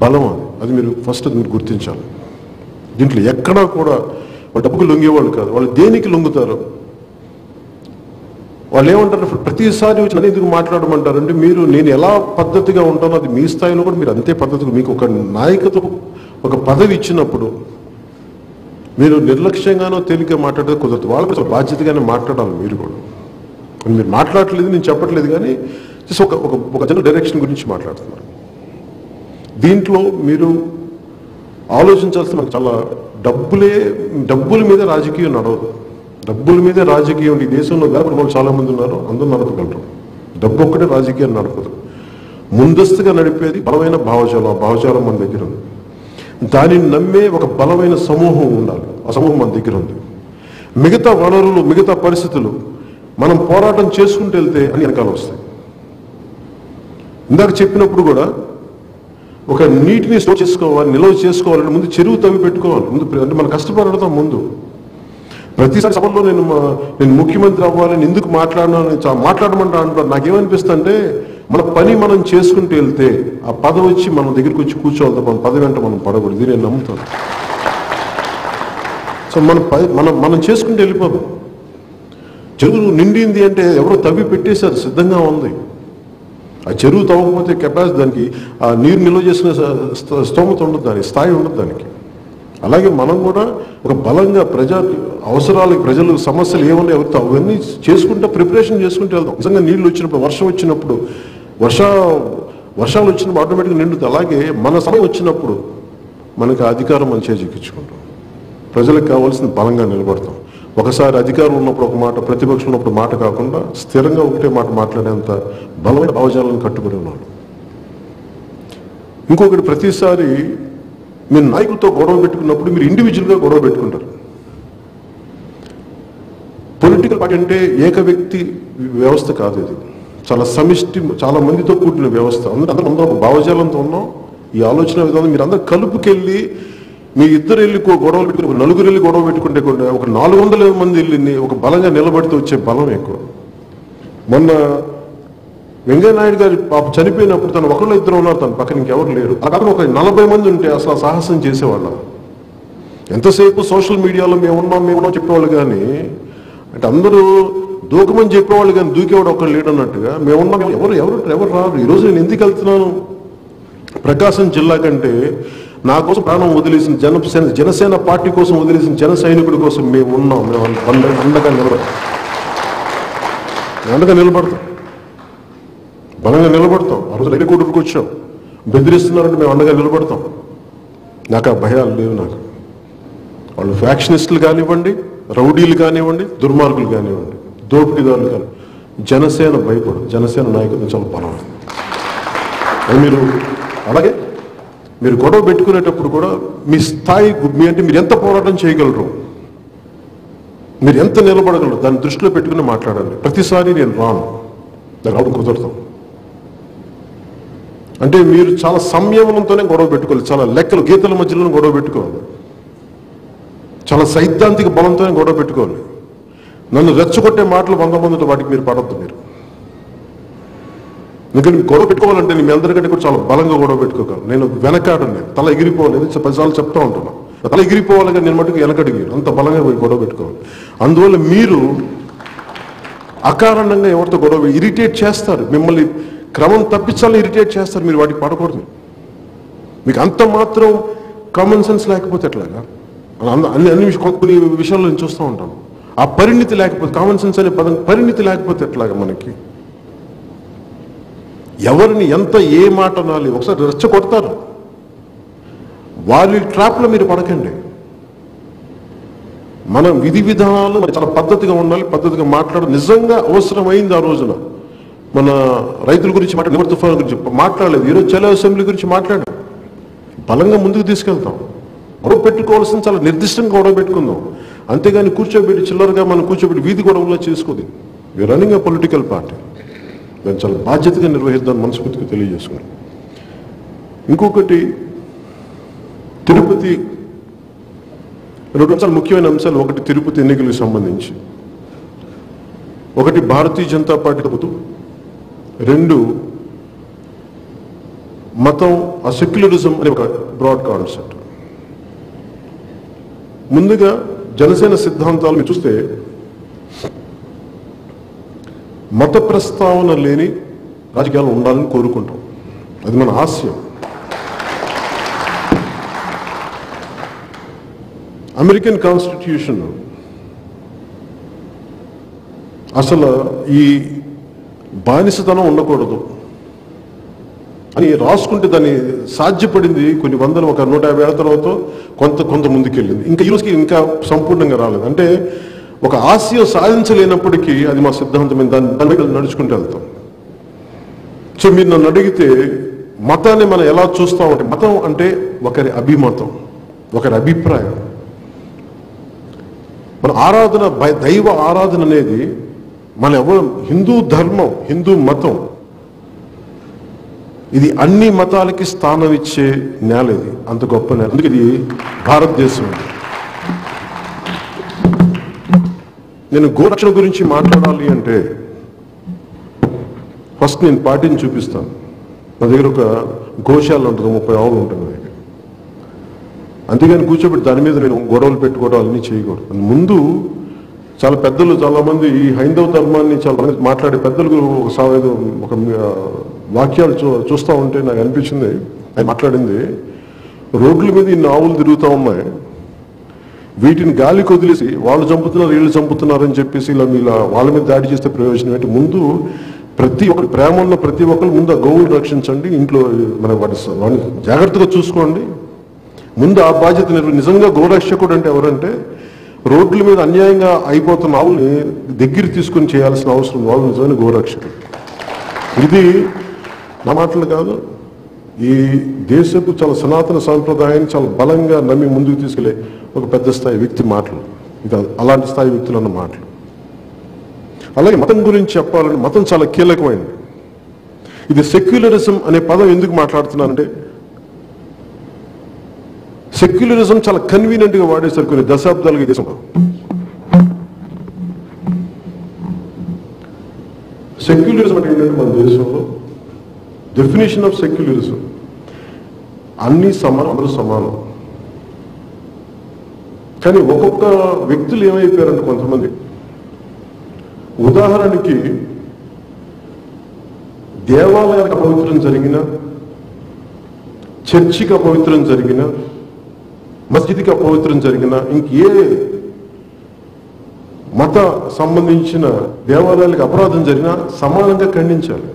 బలం. అది మీరు ఫస్ట్ మీరు గుర్తించాలి. దీంట్లో ఎక్కడా కూడా వాళ్ళు డబ్బుకు లొంగేవాళ్ళు కాదు. వాళ్ళు దేనికి లొంగుతారు, వాళ్ళు ఏమంటారు ప్రతిసారి వచ్చి నన్ను ఎందుకు మాట్లాడమంటారు అంటే నేను ఎలా పద్ధతిగా ఉంటానో అది మీ స్థాయిలో కూడా మీరు అంతే పద్ధతిగా. మీకు ఒక నాయకత్వం ఒక పదవి ఇచ్చినప్పుడు మీరు నిర్లక్ష్యంగానో తేలిక మాట్లాడితే కుదరదు. వాళ్ళకి బాధ్యతగానే మాట్లాడాలి. మీరు కూడా మీరు మాట్లాడలేదు, నేను చెప్పట్లేదు, కానీ జస్ట్ ఒక జనరల్ డైరెక్షన్ గురించి మాట్లాడుతున్నారు. దీంట్లో మీరు ఆలోచించాల్సిన మనకు చాలా డబ్బుల మీద రాజకీయం నడవదు. డబ్బుల మీద రాజకీయం ఈ దేశంలో వాళ్ళు చాలా మంది ఉన్నారు, అందరూ నడపగలరు. డబ్బు ఒక్కటే రాజకీయాన్ని నడపదు. ముందస్తుగా నడిపేది బలమైన భావజాలం. ఆ భావజాలం మన దగ్గర ఉంది. దానిని నమ్మే ఒక బలమైన సమూహం ఉండాలి. ఆ సమూహం మన దగ్గర ఉంది. మిగతా వనరులు, మిగతా పరిస్థితులు మనం పోరాటం చేసుకుంటూ వెళ్తే అన్ని వెనకాల వస్తాయి. ఇందాక చెప్పినప్పుడు కూడా ఒక నీటిని స్టోర్ చేసుకోవాలి, నిల్వ చేసుకోవాలంటే ముందు చెరువు తవ్వి పెట్టుకోవాలి. ముందు అంటే మనం కష్టపడతాం. ముందు ప్రతిసారి సభలో నేను ముఖ్యమంత్రి అవ్వాలని ఎందుకు మాట్లాడమంటా అంటారు. నాకేమనిపిస్తుంది అంటే మన పని మనం చేసుకుంటూ వెళ్తే ఆ పదవి వచ్చి మన దగ్గరికి వచ్చి కూర్చోవాలి తప్ప పదవి అంటే మనం పడకూడదు. ఇది నేను నమ్ముతాను. సో మనం చేసుకుంటూ వెళ్ళిపోదాం. చెరువు నిండింది అంటే ఎవరో తవ్వి పెట్టేశారు, సిద్ధంగా ఉంది. ఆ చెరువు తవ్వకపోతే కెపాసిటీ దానికి ఆ నీరు నిల్వ చేసిన స్తోమత ఉండదు, దానికి స్థాయి ఉండదు. దానికి అలాగే మనం కూడా ఒక బలంగా అవసరాలకు ప్రజలు సమస్యలు ఏమన్నా ఎవరితో అవన్నీ చేసుకుంటే ప్రిపరేషన్ చేసుకుంటూ వెళ్తాం. నిజంగా నీళ్లు వచ్చినప్పుడు, వర్షం వచ్చినప్పుడు, వర్షాలు వచ్చినప్పుడు ఆటోమేటిక్గా నిండుతుంది. అలాగే మన సమయం వచ్చినప్పుడు మనకి అధికారం మనం చేజిక్కించుకుంటాం. ప్రజలకు కావాల్సిన బలంగా నిలబడతాం. ఒకసారి అధికారం ఉన్నప్పుడు ఒక మాట, ప్రతిపక్షం ఉన్నప్పుడు మాట కాకుండా స్థిరంగా ఒకటే మాట మాట్లాడేంత బలమైన భావజాలను కట్టుకుని ఉన్నాడు. ఇంకొకటి, ప్రతిసారి మీరు నాయకులతో గొడవ పెట్టుకున్నప్పుడు మీరు ఇండివిజువల్గా గొడవ పెట్టుకుంటారు. పొలిటికల్ పార్టీ అంటే ఏక వ్యక్తి వ్యవస్థ కాదు. ఇది చాలా సమిష్టి, చాలా మందితో కూడిన వ్యవస్థ. అందరూ ఒక భావజాలంతో ఉన్నాం. ఈ ఆలోచన విధానం మీరు అందరూ కలుపుకెళ్ళి మీ ఇద్దరు వెళ్ళి గొడవలు పెట్టుకుని, ఒక నలుగురు వెళ్ళి గొడవ పెట్టుకుంటే కూడా ఒక 400 మంది వెళ్ళి ఒక బలంగా నిలబడితే వచ్చే బలం ఎక్కువ. మొన్న వెంకయ్య నాయుడు గారు పాప చనిపోయినప్పుడు తను ఒకళ్ళు ఇద్దరు ఉన్నారు, తన పక్కన ఇంకెవరు లేరు. అలా ఒక 40 మంది ఉంటే అసలు సాహసం చేసేవాళ్ళం. ఎంతసేపు సోషల్ మీడియాలో మేము ఉన్నాం చెప్పేవాళ్ళు, కానీ అంటే అందరూ దూకమని చెప్పేవాళ్ళు కానీ దూకేవాడు ఒకళ్ళు లేడు అన్నట్టుగా మేమున్నాం. ఎవరు రారు. ఈరోజు నేను ఎందుకు వెళ్తున్నాను? ప్రకాశం జిల్లా కంటే నా కోసం ప్రాణం వదిలేసిన జనసేన పార్టీ కోసం వదిలేసిన జన సైనికుడి కోసం మేము ఉన్నాం. మేము అండగా నిలబడతాం, బలంగా నిలబడతాం. ఆ రోజు రైతుకూటూరుకు వచ్చాం, బెదిరిస్తున్నారంటే మేము అండగా నిలబడతాం. నాకు ఆ భయాలు లేవు. నాకు వాళ్ళు ఫ్యాక్షనిస్టులు కానివ్వండి, రౌడీలు కానివ్వండి, దుర్మార్గులు కానివ్వండి, దోపిడీదారులు కానీ, జనసేన భయపడదు. జనసేన నాయకులు చాలా బలమైంది. మీరు అలాగే మీరు గొడవ పెట్టుకునేటప్పుడు కూడా మీ స్థాయి, అంటే మీరు ఎంత పోరాటం చేయగలరు, మీరు ఎంత నిలబడగలరు, దాన్ని దృష్టిలో పెట్టుకుని మాట్లాడాలి. ప్రతిసారి నేను రాను, రావడం కుదరతాం అంటే మీరు చాలా సంయమనంతోనే గొడవ పెట్టుకోవాలి. చాలా లెక్కలు, గీతల మధ్యలోనే గొడవ పెట్టుకోవాలి. చాలా సైద్ధాంతిక బలంతోనే గొడవ పెట్టుకోవాలి. నన్ను రెచ్చగొట్టే మాటలు 100 మందితో వాటికి మీరు పడద్దు. మీరు ఎందుకంటే గొడవ పెట్టుకోవాలంటే మీ అందరికంటే కూడా చాలా బలంగా గొడవ పెట్టుకోగలను. నేను వెనకాడను, తల ఎగిరిపోవాలి. 10 సార్లు చెప్తా ఉంటున్నాను, తల ఎగిరిపోవాలి కానీ నేను మటుకు వెనకడిగి అంత బలంగా పోయి గొడవ పెట్టుకోవాలి. అందువల్ల మీరు అకారణంగా ఎవరితో గొడవ ఇరిటేట్ చేస్తారు, మిమ్మల్ని క్రమం తప్పించాలని ఇరిటేట్ చేస్తారు. మీరు వాటికి పడకూడదు. మీకు అంత మాత్రం కామన్ సెన్స్ లేకపోతే ఎట్లాగా? అన్ని విషయాల్లో నేను చూస్తూ ఉంటాను. ఆ పరిణితి లేకపోతే, కామన్ సెన్స్ అనే పదం పరిణితి లేకపోతే ఎట్లాగా? మనకి ఎవరిని ఎంత ఏ మాట అనాలి, ఒకసారి రెచ్చగొడతారు. వాళ్ళ ట్రాప్లో మీరు పడకండి. మన విధి విధానాలు చాలా పద్ధతిగా ఉండాలి, పద్ధతిగా మాట్లాడాలి. నిజంగా అవసరమైంది ఆ రోజున మన రైతుల గురించి మాట్లాడు, తుఫాను గురించి మాట్లాడలేదు. ఈరోజు చలో అసెంబ్లీ గురించి మాట్లాడాం. బలంగా ముందుకు తీసుకెళ్తాం. గొడవ పెట్టుకోవాల్సిన చాలా నిర్దిష్టంగా గొడవ పెట్టుకుందాం. అంతేగాని కూర్చోబెట్టి చిల్లరగా మనం కూర్చోబెట్టి వీధి గొడవల్లో చేసుకోదు. వి రన్నింగ్ ఏ పొలిటికల్ పార్టీ. దాన్ని చాలా బాధ్యతగా నిర్వహిద్దాం మనస్ఫూర్తిగా తెలియజేసుకున్నాం. ఇంకొకటి, తిరుపతి 2 చాలా ముఖ్యమైన అంశాలు. ఒకటి తిరుపతి ఎన్నికలకు సంబంధించి, ఒకటి భారతీయ జనతా పార్టీ తప్పుతూ, 2 మతం, ఆ సెక్యులరిజం అనే ఒక బ్రాడ్ కాన్సెప్ట్. ముందుగా జనసేన సిద్ధాంతాలు మీరు చూస్తే మత ప్రస్తావన లేని రాజకీయాలు ఉండాలని కోరుకుంటాం. అది మన ఆశయం. అమెరికన్ కాన్స్టిట్యూషన్ అసలు ఈ బానిసతనం ఉండకూడదు అని రాసుకుంటే దాన్ని సాధ్యపడింది కొన్ని వందలు, ఒక 150 ఏళ్ల తర్వాత కొంత ముందుకెళ్ళింది. ఇంకా ఈరోజుకి ఇంకా సంపూర్ణంగా రాలేదు. అంటే ఒక ఆశయం సాధించలేనప్పటికీ అది మా సిద్ధాంతమైన దాన్ని నడుచుకుంటూ వెళ్తాం. సో మీరు నన్ను అడిగితే మతాన్ని మనం ఎలా చూస్తామంటే, మతం అంటే ఒకరి అభిమతం, ఒకరి అభిప్రాయం. మన ఆరాధన, దైవ ఆరాధన అనేది మన హిందూ ధర్మం, హిందూ మతం, ఇది అన్ని మతాలకి స్థానం ఇచ్చే నేల. ఇది అంత గొప్ప నేల. అందుకే ఇది భారతదేశం. నేను గోరక్షణ గురించి మాట్లాడాలి అంటే ఫస్ట్ నేను పార్టీని చూపిస్తాను. నా దగ్గర ఒక గోశాల ఉంటుంది, 30 ఆవులు ఉంటుంది. అంతేగాని కూర్చోబెట్టి దాని మీద నేను గొడవలు పెట్టుకోవడం అన్నీ చేయకూడదు. ముందు చాలా పెద్దలు, చాలామంది ఈ హైందవ ధర్మాన్ని చాలా మాట్లాడే పెద్దలు ఒక వాక్యాలు చూస్తూ ఉంటే నాకు అనిపించింది. ఆయన మాట్లాడింది, రోడ్ల మీద ఇన్ని ఆవులు తిరుగుతూ ఉన్నాయి, వీటిని గాలికి వదిలేసి వాళ్ళు చంపుతున్నారు వీళ్ళు చంపుతున్నారని చెప్పేసి ఇలా వాళ్ళ మీద దాడి చేస్తే ప్రయోజనం ఏంటి? ముందు ప్రతి ఒక్కరు ప్రేమ ఉన్న ప్రతి ఒక్కరు ముందు ఆ గోవులు రక్షించండి, ఇంట్లో మన వాడిని జాగ్రత్తగా చూసుకోండి. ముందు ఆ బాధ్యత నిజంగా గోరక్షకుడు అంటే ఎవరంటే రోడ్ల మీద అన్యాయంగా అయిపోతున్న ఆవుల్ని దగ్గర తీసుకుని చేయాల్సిన అవసరం వాళ్ళు నిజమైన గోరక్షకుడు. ఇది నా మాటలు కాదు, ఈ దేశపు చాలా సనాతన సాంప్రదాయాన్ని చాలా బలంగా నమ్మి ముందుకు తీసుకెళ్లే ఒక పెద్ద స్థాయి వ్యక్తి మాటలు, ఇది అలాంటి స్థాయి వ్యక్తులు అన్న మాటలు. అలాగే మతం గురించి చెప్పాలంటే మతం చాలా కీలకమైనది. ఇది సెక్యులరిజం అనే పదం ఎందుకు మాట్లాడుతున్నానంటే సెక్యులరిజం చాలా కన్వీనియంట్ గా వాడేశారు కొన్ని దశాబ్దాలుగా దేశంలో. సెక్యులరిజం అంటే ఏంటంటే మన దేశంలో డెఫినేషన్ ఆఫ్ సెక్యులరిజం అన్ని సమానం, అందరూ సమానం. కానీ ఒక్కొక్క వ్యక్తులు ఏమైపోయారంటే కొంతమంది, ఉదాహరణకి దేవాలయాలకు అపవిత్రం జరిగిన, చర్చికి అపవిత్రం జరిగిన, మస్జిద్కి అపవిత్రం జరిగిన, ఇంకే మత సంబంధించిన దేవాలయాలకు అపరాధం జరిగినా సమానంగా ఖండించాలి.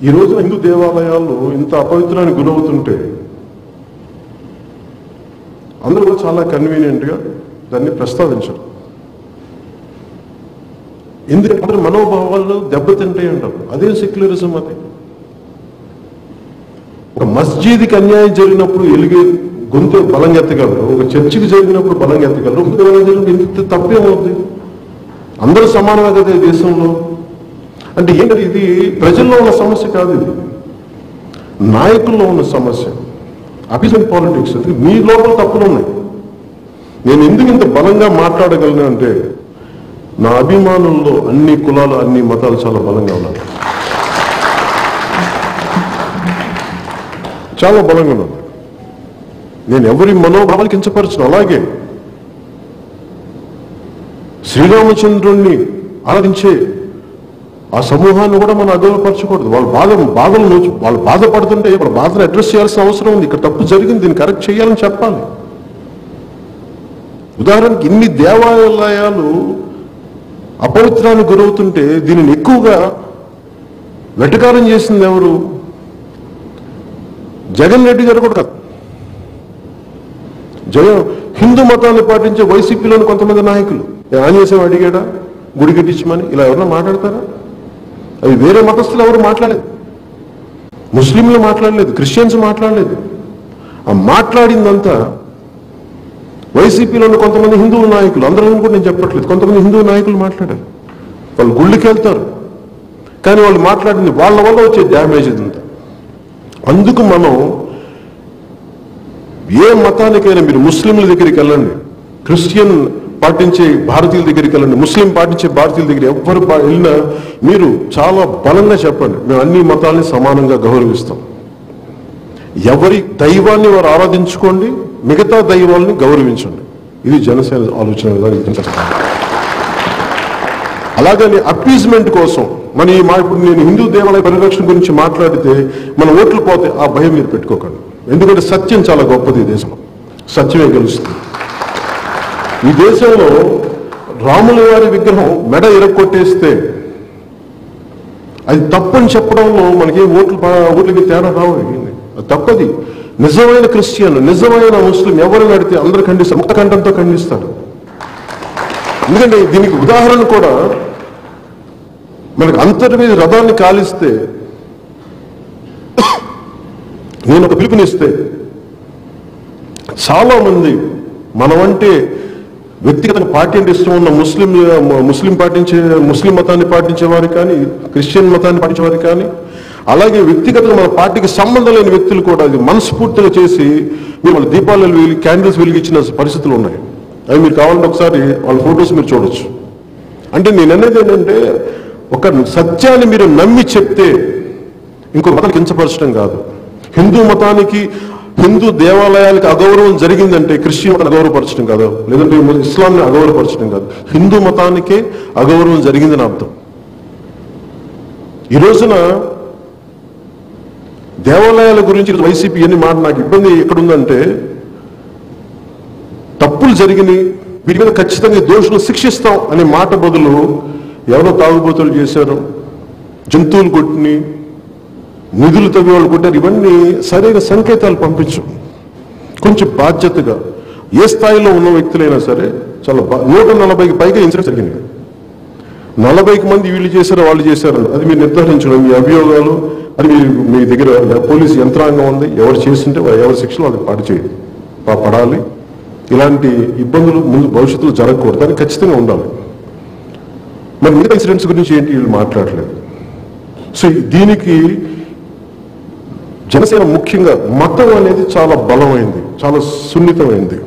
ఈ రోజున హిందూ దేవాలయాల్లో ఇంత అపవిత్రానికి గురవుతుంటే అందరూ చాలా కన్వీనియంట్ గా దాన్ని ప్రస్తావించరు. ఎందుకంటే మనోభావాలు దెబ్బతింటాయి అంటారు. అదే సెక్యులరిజం. అది ఒక మస్జిద్కి అన్యాయం జరిగినప్పుడు గొంతు బలంగా ఎత్తగలరు, ఒక చర్చికి జరిగినప్పుడు బలంగా ఎత్తగలరు. ఇంత తప్పేమవుతుంది? అందరూ సమానమే కదా ఈ దేశంలో. అంటే ఏంటంటే ఇది ప్రజల్లో ఉన్న సమస్య కాదు, ఇది నాయకుల్లో ఉన్న సమస్య. అపిజన్ పాలిటిక్స్. మీ లోపల తప్పులు ఉన్నాయి. నేను ఎందుకు ఇంత బలంగా మాట్లాడగలను అంటే నా అభిమానుల్లో అన్ని కులాలు అన్ని మతాలు చాలా బలంగా ఉన్నాయి, చాలా బలంగా ఉన్నాయి. నేను ఎవరి మనోభావాలు కించపరచను. అలాగే శ్రీరామచంద్రుణ్ణి ఆరాధించే ఆ సమూహాన్ని కూడా మనం అగౌరవపరచకూడదు. వాళ్ళు బాధపడుతుంటే వాళ్ళ బాధను అడ్రస్ చేయాల్సిన అవసరం ఉంది. ఇక్కడ తప్పు జరిగింది, దీన్ని కరెక్ట్ చేయాలని చెప్పాలి. ఉదాహరణకి ఇన్ని దేవాలయాలు అపవిత్రానికి గురవుతుంటే దీనిని ఎక్కువగా వెటకారం చేసింది ఎవరు? జగన్ రెడ్డి గారు కూడా కాదు. హిందూ మతాన్ని పాటించే వైసీపీలోని కొంతమంది నాయకులు ఆంజనేయం అడిగాడా గుడి కట్టించమని, ఇలా ఎవరన్నా మాట్లాడతారా? అవి వేరే మతస్థులు ఎవరు మాట్లాడలేదు, ముస్లింలు మాట్లాడలేదు, క్రిస్టియన్స్ మాట్లాడలేదు. ఆ మాట్లాడిందంతా వైసీపీలోని కొంతమంది హిందూ నాయకులు. అందరూ కూడా నేను చెప్పట్లేదు, కొంతమంది హిందూ నాయకులు మాట్లాడారు. వాళ్ళు గుళ్ళకి వెళ్తారు, కానీ వాళ్ళు మాట్లాడింది వాళ్ళ వల్ల వచ్చే డ్యామేజ్ ఇదంతా. అందుకు మనం ఏ మతానికైనా మీరు ముస్లింల దగ్గరికి వెళ్ళండి, క్రిస్టియన్ పాటించే భారతీయుల దగ్గరికి వెళ్ళండి, ముస్లిం పాటించే భారతీయుల దగ్గర ఎవరు వెళ్ళినా మీరు చాలా బలంగా చెప్పండి, మేము అన్ని మతాలని సమానంగా గౌరవిస్తాం. ఎవరి దైవాన్ని వారు ఆరాధించుకోండి, మిగతా దైవాలని గౌరవించండి. ఇది జనసేన ఆలోచన విధానం. అలాగని అప్పీజ్మెంట్ కోసం ఇప్పుడు నేను హిందూ దేవాలయ పరిరక్షణ గురించి మాట్లాడితే మన ఓట్లు పోతే ఆ భయం మీరు పెట్టుకోకండి. ఎందుకంటే సత్యం చాలా గొప్పది. ఈ దేశంలో సత్యమే గెలుస్తుంది. ఈ దేశంలో రాముల వారి విగ్రహం మెడ ఇరక్కొట్టేస్తే అది తప్పని చెప్పడంలో మనకి ఓట్లకి తేడా రావు. అది తప్పది. నిజమైన క్రిస్టియన్, నిజమైన ముస్లిం ఎవరిని అడిగితే అందరూ ఖండిస్తారు, ముక్త కంఠంతో ఖండిస్తారు. ఎందుకంటే దీనికి ఉదాహరణ కూడా మనకు అంతర్వేది రథాన్ని కాలిస్తే నేను ఒక పిలుపునిస్తే చాలా మంది మనమంటే వ్యక్తిగత పార్టీ అంటే ఇష్టం ఉన్న ముస్లిం మతాన్ని పాటించే వారు కానీ, క్రిస్టియన్ మతాన్ని పాటించే వారు కానీ, అలాగే వ్యక్తిగతంగా మన పార్టీకి సంబంధం లేని వ్యక్తులు కూడా అది మనస్ఫూర్తిగా చేసి మీరు వాళ్ళ దీపాలు క్యాండిల్స్ వెలిగించిన పరిస్థితులు ఉన్నాయి. అవి మీరు కావాలంటే ఒకసారి వాళ్ళ ఫొటోస్ మీరు చూడొచ్చు. అంటే నేను అనేది ఏంటంటే ఒక సత్యాన్ని మీరు నమ్మి చెప్తే ఇంకో మతాన్ని కించపరచడం కాదు. హిందూ మతానికి, హిందూ దేవాలయాలకు అగౌరవం జరిగిందంటే క్రిస్టియన్ మతాన్ని అగౌరవపరచడం కాదు, లేదంటే ఇస్లాంని అగౌరవపరచడం కాదు, హిందూ మతానికే అగౌరవం జరిగిందని అర్థం. ఈ రోజున దేవాలయాల గురించి వైసీపీ ఎన్ని మాట నాకు ఇబ్బంది ఎక్కడుందంటే తప్పులు జరిగినాయి, వీటి మీద ఖచ్చితంగా దోషులు శిక్షిస్తాం అనే మాట బదులు ఎవరో తాగుబోతులు చేశారు, జంతువులు కొట్టిని, నిధులు తవ్వి వాళ్ళు కొట్టారు, ఇవన్నీ సరైన సంకేతాలు పంపించు. కొంచెం బాధ్యతగా ఏ స్థాయిలో ఉన్న వ్యక్తులైనా సరే చాలా 140కి పైగా ఇన్సిడెంట్స్ జరిగినాయి. 40కి మంది వీళ్ళు చేశారు వాళ్ళు చేశారు అది మీరు నిర్ధారించడం, మీ అభియోగాలు అది మీ దగ్గర పోలీసు యంత్రాంగం ఉంది, ఎవరు చేస్తుంటే ఎవరి శిక్షలు వాళ్ళకి పడాలి. ఇలాంటి ఇబ్బందులు ముందు భవిష్యత్తులో జరగకూడదు, దానికి ఖచ్చితంగా ఉండాలి. మరి మిగతా ఇన్సిడెంట్స్ గురించి ఏంటి వీళ్ళు మాట్లాడలేదు. సో దీనికి జనసేన ముఖ్యంగా మతం అనేది చాలా బలమైంది, చాలా సున్నితమైంది.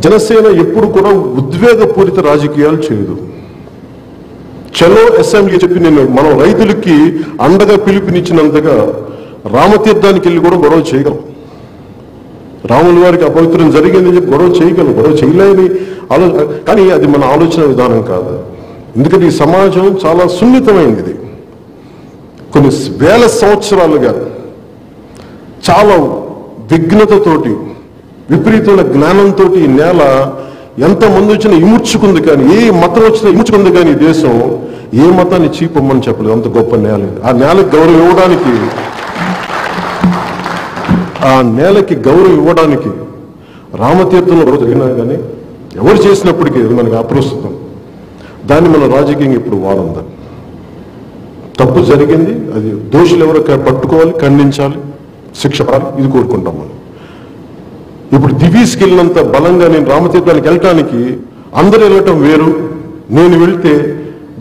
జనసేన ఎప్పుడు కూడా ఉద్వేగపూరిత రాజకీయాలు చేయదు. చలో అసెంబ్లీ చెప్పి మనం రైతులకి అండగా పిలుపునిచ్చినంతగా రామతీర్థానికి వెళ్ళి కూడా గొడవ చేయగలం. రాముల వారికి అపవిత్రం జరిగిందని చెప్పి గొడవ చేయగలం, గొడవ చేయలేని కానీ అది మన ఆలోచన విధానం కాదు. ఎందుకంటే ఈ సమాజం చాలా సున్నితమైంది. ఇది కొన్ని వేల సంవత్సరాలుగా చాలా విఘ్నతతోటి విపరీతమైన జ్ఞానంతో ఈ నేల ఎంతమంది వచ్చినా ఇముడ్చుకుంది, కానీ ఏ మతం వచ్చినా ఇముడ్చుకుంది, కానీ ఈ దేశం ఏ మతాన్ని చీపమ్మని చెప్పలేదు. అంత గొప్ప నేల ఇది. ఆ నేలకి గౌరవం ఇవ్వడానికి రామతీర్థంలో రోజు జరిగినా కానీ ఎవరు చేసినప్పటికీ అది మనకి అప్రస్తుతం. దాన్ని మన రాజకీయంగా ఇప్పుడు వాడుందా. తప్పు జరిగింది, అది దోషులు ఎవరో పట్టుకోవాలి, ఖండించాలి, శిక్ష పడాలి, ఇది కోరుకుంటాం మనం. ఇప్పుడు దివీస్కి వెళ్ళినంత బలంగా నేను రామతీర్థానికి వెళ్ళటానికి అందరూ వెళ్ళటం వేరు, నేను వెళ్తే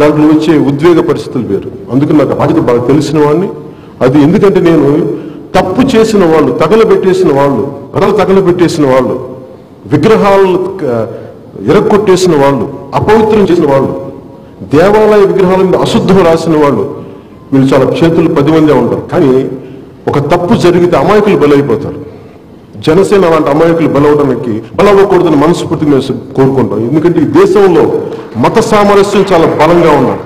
దాంట్లో వచ్చే ఉద్వేగ పరిస్థితులు వేరు. అందుకని నాకు బాధ్యత బాగా తెలిసిన వాడిని. అది ఎందుకంటే నేను తప్పు చేసిన వాళ్ళు, తగలబెట్టేసిన వాళ్ళు, రథాలు తగలబెట్టేసిన వాళ్ళు, విగ్రహాలు ఇరక్కొట్టేసిన వాళ్ళు, అపవిత్రం చేసిన వాళ్ళు, దేవాలయ విగ్రహాల మీద అశుద్ధం రాసిన వాళ్ళు, వీళ్ళు చాలా చేతులు 10 మందే ఉంటారు. కానీ ఒక తప్పు జరిగితే అమాయకులు బలైపోతారు. జనసేన అలాంటి అమాయకులు బలవ్వకూడదని మనస్ఫూర్తి మేము కోరుకుంటాం. ఎందుకంటే ఈ దేశంలో మత సామరస్యం చాలా బలంగా ఉన్నది.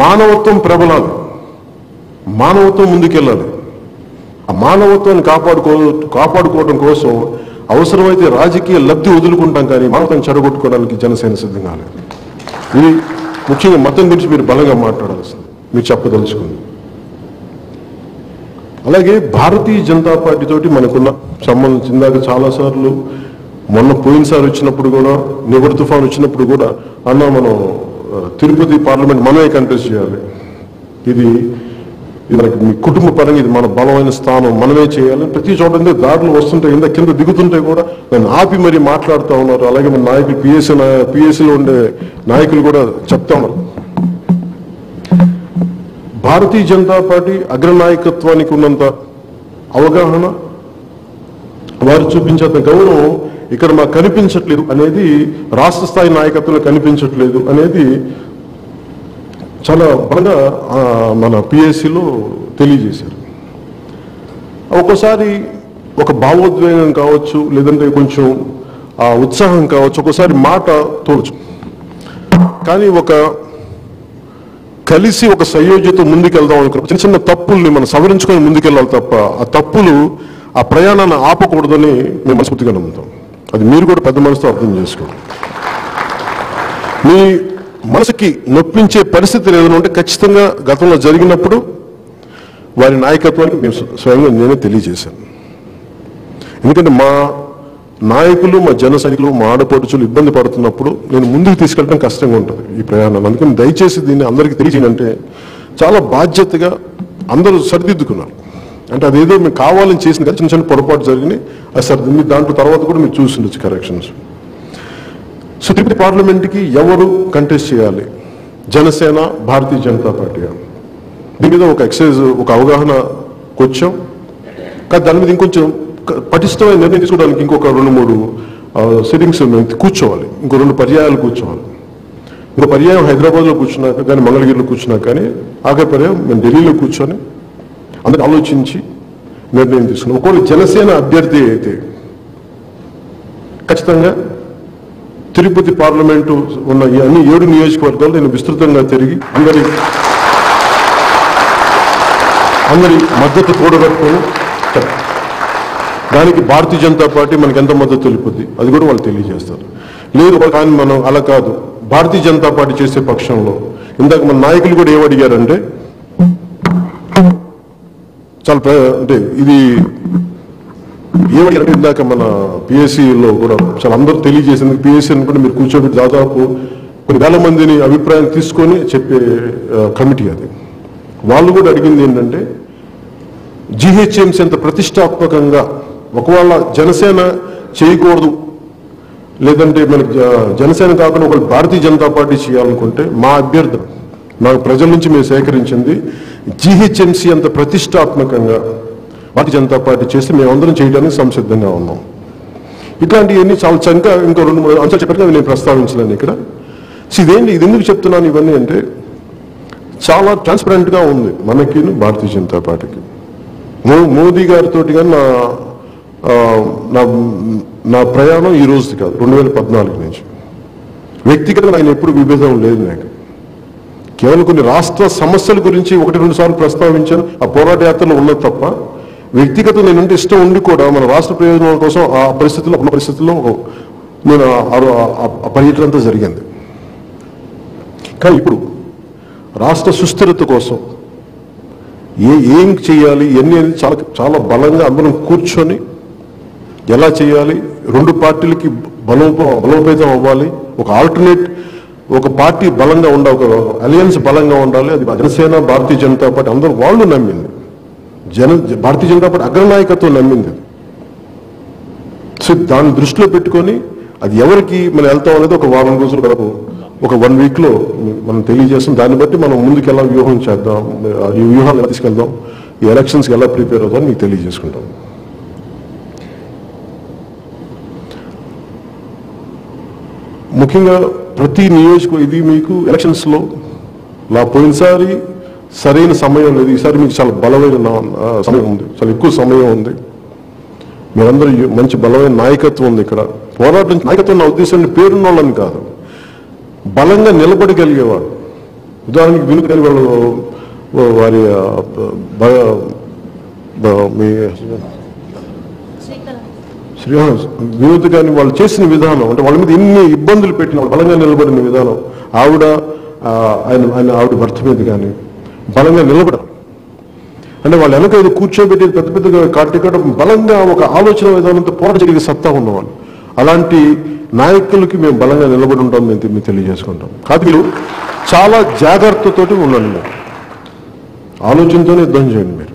మానవత్వం ప్రబలాలి, మానవత్వం ముందుకెళ్ళాలి. ఆ మానవత్వాన్ని కాపాడుకోవడం కోసం అవసరమైతే రాజకీయ లబ్ధి వదులుకుంటాం, కానీ మానవత్వం చెడగొట్టుకోవడానికి జనసేన సిద్ధంగా లేదు. ఇది ముఖ్యంగా మతం గురించి మీరు బలంగా మాట్లాడాల్సింది, మీరు చెప్పదలుచుకుంది. అలాగే భారతీయ జనతా పార్టీ తోటి మనకున్న సంబంధం ఇందాక చాలాసార్లు మొన్న పోయినసారి వచ్చినప్పుడు కూడా, నివర్ తుఫాన్ వచ్చినప్పుడు కూడా అన్న మనం తిరుపతి పార్లమెంట్ మనమే కంటెస్ట్ చేయాలి, ఇది మనకి మీ కుటుంబ పరంగా ఇది మన బలమైన స్థానం, మనమే చేయాలి. ప్రతి చోట దారులు వస్తుంటాయి, కింద దిగుతుంటే కూడా నేను ఆపి మరీ మాట్లాడుతూ ఉన్నారు. అలాగే మన నాయకులు పిఎస్సీలో ఉండే నాయకులు కూడా చెప్తా ఉన్నారు. భారతీయ జనతా పార్టీ అగ్రనాయకత్వానికి ఉన్నంత అవగాహన, వారు చూపించేంత గౌరవం ఇక్కడ మాకు కనిపించట్లేదు అనేది, రాష్ట్ర స్థాయి నాయకత్వంలో కనిపించట్లేదు అనేది చాలా బాగా మన పిఎస్సీలో తెలియజేశారు. ఒక్కోసారి ఒక భావోద్వేగం కావచ్చు, లేదంటే కొంచెం ఆ ఉత్సాహం కావచ్చు, ఒక్కోసారి మాట తోచు, కానీ కలిసి ఒక సంయోజ్యత ముందుకెళ్దాం అనుకున్న చిన్న చిన్న తప్పుల్ని మనం సవరించుకొని ముందుకెళ్ళాలి తప్ప ఆ తప్పులు ఆ ప్రయాణాన్ని ఆపకూడదని మేము మనస్ఫూర్తిగా నమ్ముతాం. అది మీరు కూడా పెద్ద మనసుతో అర్థం చేసుకోండి. మీ మనసుకి నొప్పించే పరిస్థితులు ఏదైనా ఉంటే ఖచ్చితంగా గతంలో జరిగినప్పుడు వారి నాయకత్వానికి మేము స్వయంగా నేనే తెలియజేశాను. ఎందుకంటే మా నాయకులు, మా జన సైనికులు, మా ఆడపడుచులు ఇబ్బంది పడుతున్నప్పుడు నేను ముందుకు తీసుకెళ్ళడం కష్టంగా ఉంటుంది ఈ ప్రయాణాన్ని. అందుకని దయచేసి దీన్ని అందరికీ తెలియజేయంటే చాలా బాధ్యతగా అందరూ సరిదిద్దుకున్నారు. అంటే అదేదో మేము కావాలని చేసింది కదా, చిన్న చిన్న పొరపాటు జరిగినాయి, అది సరిదిద్ది దాంట్లో తర్వాత కూడా మీరు చూసిండొచ్చు కరెక్షన్స్. సో తిరుపతి పార్లమెంట్కి ఎవరు కంటెస్ట్ చేయాలి, జనసేన, భారతీయ జనతా పార్టీ, దీని మీద ఒక ఎక్సైజ్, ఒక అవగాహనకు వచ్చాం. కానీ దాని మీద ఇంకొంచెం పటిష్టమైన నిర్ణయం తీసుకోవడానికి ఇంకొక 2-3 సిట్టింగ్స్ మేము కూర్చోవాలి, ఇంకో 2 పర్యాయాలు కూర్చోవాలి. ఇంకో పర్యాయం హైదరాబాద్లో కూర్చున్నాక కానీ, మంగళగిరిలో కూర్చున్నాక కానీ, ఆఖరి పర్యాయం మేము ఢిల్లీలో కూర్చొని అందరికి ఆలోచించి నిర్ణయం తీసుకున్నాం. ఒకవేళ జనసేన అభ్యర్థి అయితే ఖచ్చితంగా తిరుపతి పార్లమెంటు ఉన్న ఈ అన్ని 7 నియోజకవర్గాలు నేను విస్తృతంగా తిరిగి అందరి మద్దతు కూడగట్టుకొని దానికి భారతీయ జనతా పార్టీ మనకి ఎంత మద్దతు తెలుపుద్ది అది కూడా వాళ్ళు తెలియజేస్తారు. లేదు కానీ మనం అలా కాదు, భారతీయ జనతా పార్టీ చేసే పక్షంలో ఇందాక మన నాయకులు కూడా ఏమడిగారంటే చాలా అంటే ఇది ఏమడిగారంటే ఇందాక మన పిఎస్సిలో కూడా చాలా అందరూ తెలియజేసింది. పిఎస్సి అనుకుంటే మీరు కూర్చోబెట్టి దాదాపు కొన్ని వేల మందిని అభిప్రాయం తీసుకొని చెప్పే కమిటీ అది. వాళ్ళు కూడా అడిగింది ఏంటంటే జిహెచ్ఎంసీ అంత ప్రతిష్టాత్మకంగా ఒకవేళ జనసేన చేయకూడదు, లేదంటే మనకి జనసేన కాకుండా ఒకళ్ళు భారతీయ జనతా పార్టీ చేయాలనుకుంటే మా అభ్యర్థన నాకు ప్రజల నుంచి మేము సేకరించింది జిహెచ్ఎంసీ అంత ప్రతిష్టాత్మకంగా భారతీయ జనతా పార్టీ చేస్తే మేమందరం చేయడానికి సంసిద్ధంగా ఉన్నాం. ఇట్లాంటివన్నీ చాలా చంకా ఇంకా 2-3 అంశాలు చెప్పారు, నేను ప్రస్తావించలేను ఇక్కడ. ఇది ఎందుకు చెప్తున్నాను ఇవన్నీ అంటే చాలా ట్రాన్స్పరెంట్గా ఉంది మనకి భారతీయ జనతా పార్టీకి. మోదీ గారితో కానీ నా ప్రయాణం ఈ రోజు కాదు, 2014 నుంచి వ్యక్తిగతంగా ఆయన ఎప్పుడు విభేదం లేదు నాకు. కేవలం కొన్ని రాష్ట్ర సమస్యల గురించి 1-2 సార్లు ప్రస్తావించాను, ఆ పోరాట యాత్రలో ఉన్నది తప్ప వ్యక్తిగతంగా నేనంటే ఇష్టం ఉండి కూడా మన రాష్ట్ర ప్రయోజనాల కోసం ఆ పరిస్థితుల్లో నేను ఆ పర్యటన అంతా జరిగింది. కానీ ఇప్పుడు రాష్ట్ర సుస్థిరత కోసం ఏం చేయాలి ఇవన్నీ అనేది చాలా చాలా బలంగా అందరం కూర్చొని ఎలా చేయాలి, 2 పార్టీలకి బలోపేతం అవ్వాలి, ఒక ఆల్టర్నేట్ ఒక పార్టీ బలంగా ఉండాలి, ఒక అలయన్స్ బలంగా ఉండాలి. అది జనసేన భారతీయ జనతా పార్టీ అందరూ వాళ్ళు నమ్మింది, భారతీయ జనతా పార్టీ అగ్రనాయకత్వం నమ్మింది. సో దాన్ని దృష్టిలో పెట్టుకొని అది ఎవరికి మనం వెళ్తాం అనేది ఒక వారం రోజుల వరకు ఒక 1 వీక్లో మనం తెలియజేస్తాం. దాన్ని బట్టి మనం ముందుకు ఎలా వ్యూహం చేద్దాం, ఈ వ్యూహాన్ని ఎలా తీసుకెళ్దాం, ఈ ఎలక్షన్స్కి ఎలా ప్రిపేర్ అవుతాం మీకు తెలియజేసుకుంటాం. ముఖ్యంగా ప్రతి ఇది మీకు ఎలక్షన్స్లో పోయినసారి సరైన సమయం లేదు, ఈసారి మీకు చాలా బలమైన సమయం ఉంది, చాలా ఎక్కువ సమయం ఉంది. మీరందరూ మంచి బలమైన నాయకత్వం ఉంది ఇక్కడ. పోరాటం నాయకత్వం నా ఉద్దేశం పేరున్న వాళ్ళని కాదు, బలంగా నిలబడగలిగేవాడు. ఉదాహరణకి వినుకని వాళ్ళు వారి వినోద్ కానీ వాళ్ళు చేసిన విధానం అంటే వాళ్ళ మీద ఎన్ని ఇబ్బందులు పెట్టిన బలంగా నిలబడిన విధానం, ఆవిడ భర్త మీద కానీ బలంగా నిలబడాలి అంటే వాళ్ళు వెనక ఏదో కూర్చోబెట్టి పెద్ద పెద్దగా కాటికడం బలంగా ఒక ఆలోచన విధానంతో పోరాటగలిగే సత్తా ఉన్నవాళ్ళు. అలాంటి నాయకులకి మేము బలంగా నిలబడి ఉంటాం, మేము తెలియజేసుకుంటాం. కాదు మీరు చాలా జాగ్రత్తతోటి ఉండండి, మీరు ఆలోచనతోనే యుద్ధం చేయండి. మీరు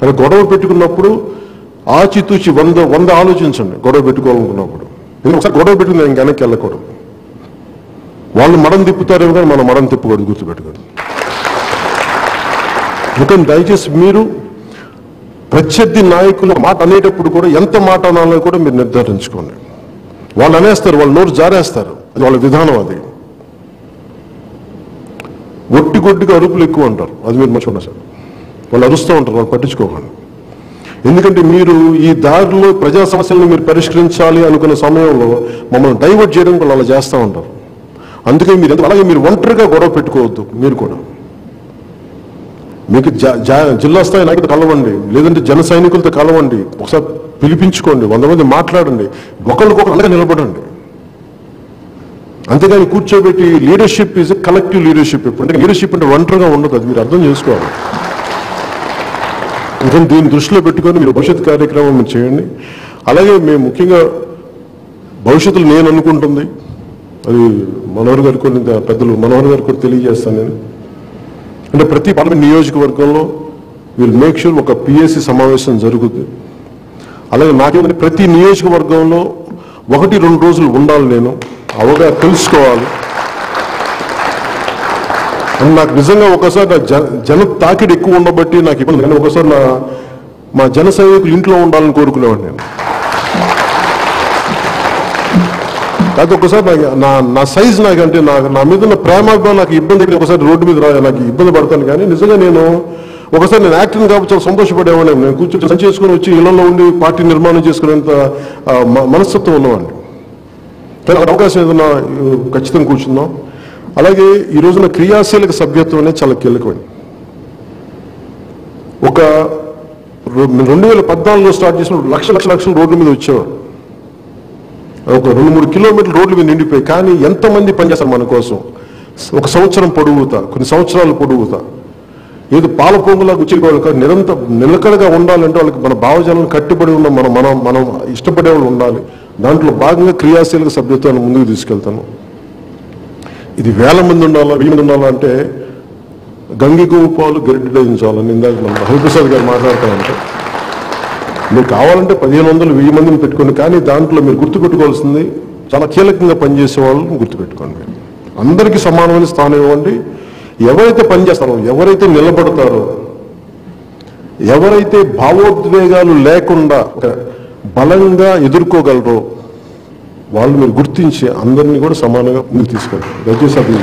అలా గొడవ పెట్టుకున్నప్పుడు ఆచితూచి 100 ఆలోచించండి గొడవ పెట్టుకోవాలనుకున్నప్పుడు. ఎందుకంటే ఒకసారి గొడవ పెట్టుకుని ఇంక వెనక్కి వెళ్ళకూడదు. వాళ్ళు మడం తిప్పుతారేమో కానీ మనం మడం తిప్పకూడదు, గుర్తుపెట్టుకోండి. ఎందుకంటే దయచేసి మీరు ప్రత్యర్థి నాయకుల మాట అనేటప్పుడు కూడా ఎంత మాట అనాలో కూడా మీరు నిర్ధారించుకోండి. వాళ్ళు అనేస్తారు, వాళ్ళు నోరు జారేస్తారు, అది వాళ్ళ విధానం. అది ఒట్టిగొట్టిగా అరుపులు ఎక్కువ అంటారు, అది మీరు మర్చిపోండి. సార్ వాళ్ళు అరుస్తూ ఉంటారు, వాళ్ళు పట్టించుకోకండి. ఎందుకంటే మీరు ఈ దారిలో ప్రజా సమస్యలను మీరు పరిష్కరించాలి అనుకున్న సమయంలో మమ్మల్ని డైవర్ట్ చేయడం వాళ్ళు అలా చేస్తూ ఉంటారు. అందుకే మీరు అలాగే మీరు ఒంటరిగా గొడవ పెట్టుకోవద్దు. మీరు కూడా మీకు జిల్లా స్థాయి నాయకులతో కలవండి, లేదంటే జన సైనికులతో కలవండి, ఒకసారి పిలిపించుకోండి, 100 మంది మాట్లాడండి, ఒకరికొకరు అలాగే నిలబడండి. అంతేగాని కూర్చోబెట్టి లీడర్షిప్ ఈజ్ కలెక్టివ్ లీడర్షిప్. అంటే లీడర్షిప్ అంటే ఒంటరిగా ఉండదు, అది మీరు అర్థం చేసుకోవాలి. ఇంకా దీన్ని దృష్టిలో పెట్టుకొని మీరు భవిష్యత్ కార్యక్రమం మీరు చేయండి. అలాగే మేము ముఖ్యంగా భవిష్యత్తులో నేను అనుకుంటుంది అది మనోహర్ గారు కొన్ని పెద్దలు మనోహర్ గారు కూడా తెలియజేస్తాను నేను. అంటే ప్రతి పార్లమెంట్ నియోజకవర్గంలో విల్ మేక్ షూర్ ఒక పిఎస్సి సమావేశం జరుగుతుంది. అలాగే నాకేమంటే ప్రతి నియోజకవర్గంలో 1-2 రోజులు ఉండాలి, నేను తెలుసుకోవాలి. నాకు నిజంగా ఒకసారి నా జన తాకిడి ఎక్కువ ఉండబట్టి నాకు ఇబ్బంది, కానీ ఒకసారి మా జన సైనికులు ఇంట్లో ఉండాలని కోరుకునేవాడిని నేను. కాకపోతే ఒకసారి నా సైజ్ నాకంటే నా మీద ఉన్న ప్రేమాభిమానం నాకు ఇబ్బంది, ఒకసారి రోడ్డు మీద నాకు ఇబ్బంది పడతాను. కానీ నిజంగా నేను యాక్టింగ్ కాబట్టి చాలా సంతోషపడేవాడిని. నేను కూర్చొని సంచి చేసుకుని వచ్చి ఇళ్లలో ఉండి పార్టీ నిర్మాణం చేసుకునేంత మనస్తత్వం ఉన్నవాడిని. కానీ అవకాశం ఏదన్నా ఖచ్చితంగా కూర్చుందాం. అలాగే ఈ రోజున క్రియాశీలక సభ్యత్వం అనేది చాలా కీలకమైంది. ఒక 2014లో స్టార్ట్ చేసినప్పుడు లక్షల రోడ్ల మీద వచ్చేవారు. ఒక 2-3 కిలోమీటర్ల రోడ్ల మీద నిండిపోయి. కానీ ఎంతమంది పనిచేస్తారు మన కోసం? ఒక సంవత్సరం పొడుగుతా, కొన్ని సంవత్సరాలు పొడుగుతా. ఏదో పాల పొంగులా గుచ్చిపోవాలి. నిలకడగా ఉండాలంటే వాళ్ళకి మన భావజాలను కట్టుబడి ఉన్న మనం ఇష్టపడే వాళ్ళు ఉండాలి. దాంట్లో భాగంగా క్రియాశీలక సభ్యత్వాన్ని ముందుకు తీసుకెళ్తాను. ఇది 1000 మంది ఉండాలా, 1000 మంది ఉండాలా అంటే గంగి గోపాలు గరిటెయించాలని ఇందాక మన హరిప్రసాద్ గారు మాట్లాడతామంటే, మీరు కావాలంటే 1500, 1000 మందిని పెట్టుకోండి. కానీ దాంట్లో మీరు గుర్తుపెట్టుకోవాల్సింది చాలా కీలకంగా పనిచేసే వాళ్ళని గుర్తుపెట్టుకోండి. అందరికీ సమానమైన స్థానం ఇవ్వండి. ఎవరైతే పనిచేస్తారో, ఎవరైతే నిలబడతారో, ఎవరైతే భావోద్వేగాలు లేకుండా బలంగా ఎదుర్కోగలరో వాళ్ళు మీరు గుర్తించి అందరినీ కూడా సమానంగా ముందుకు తీసుకెళ్ళండి. దయచేసి అది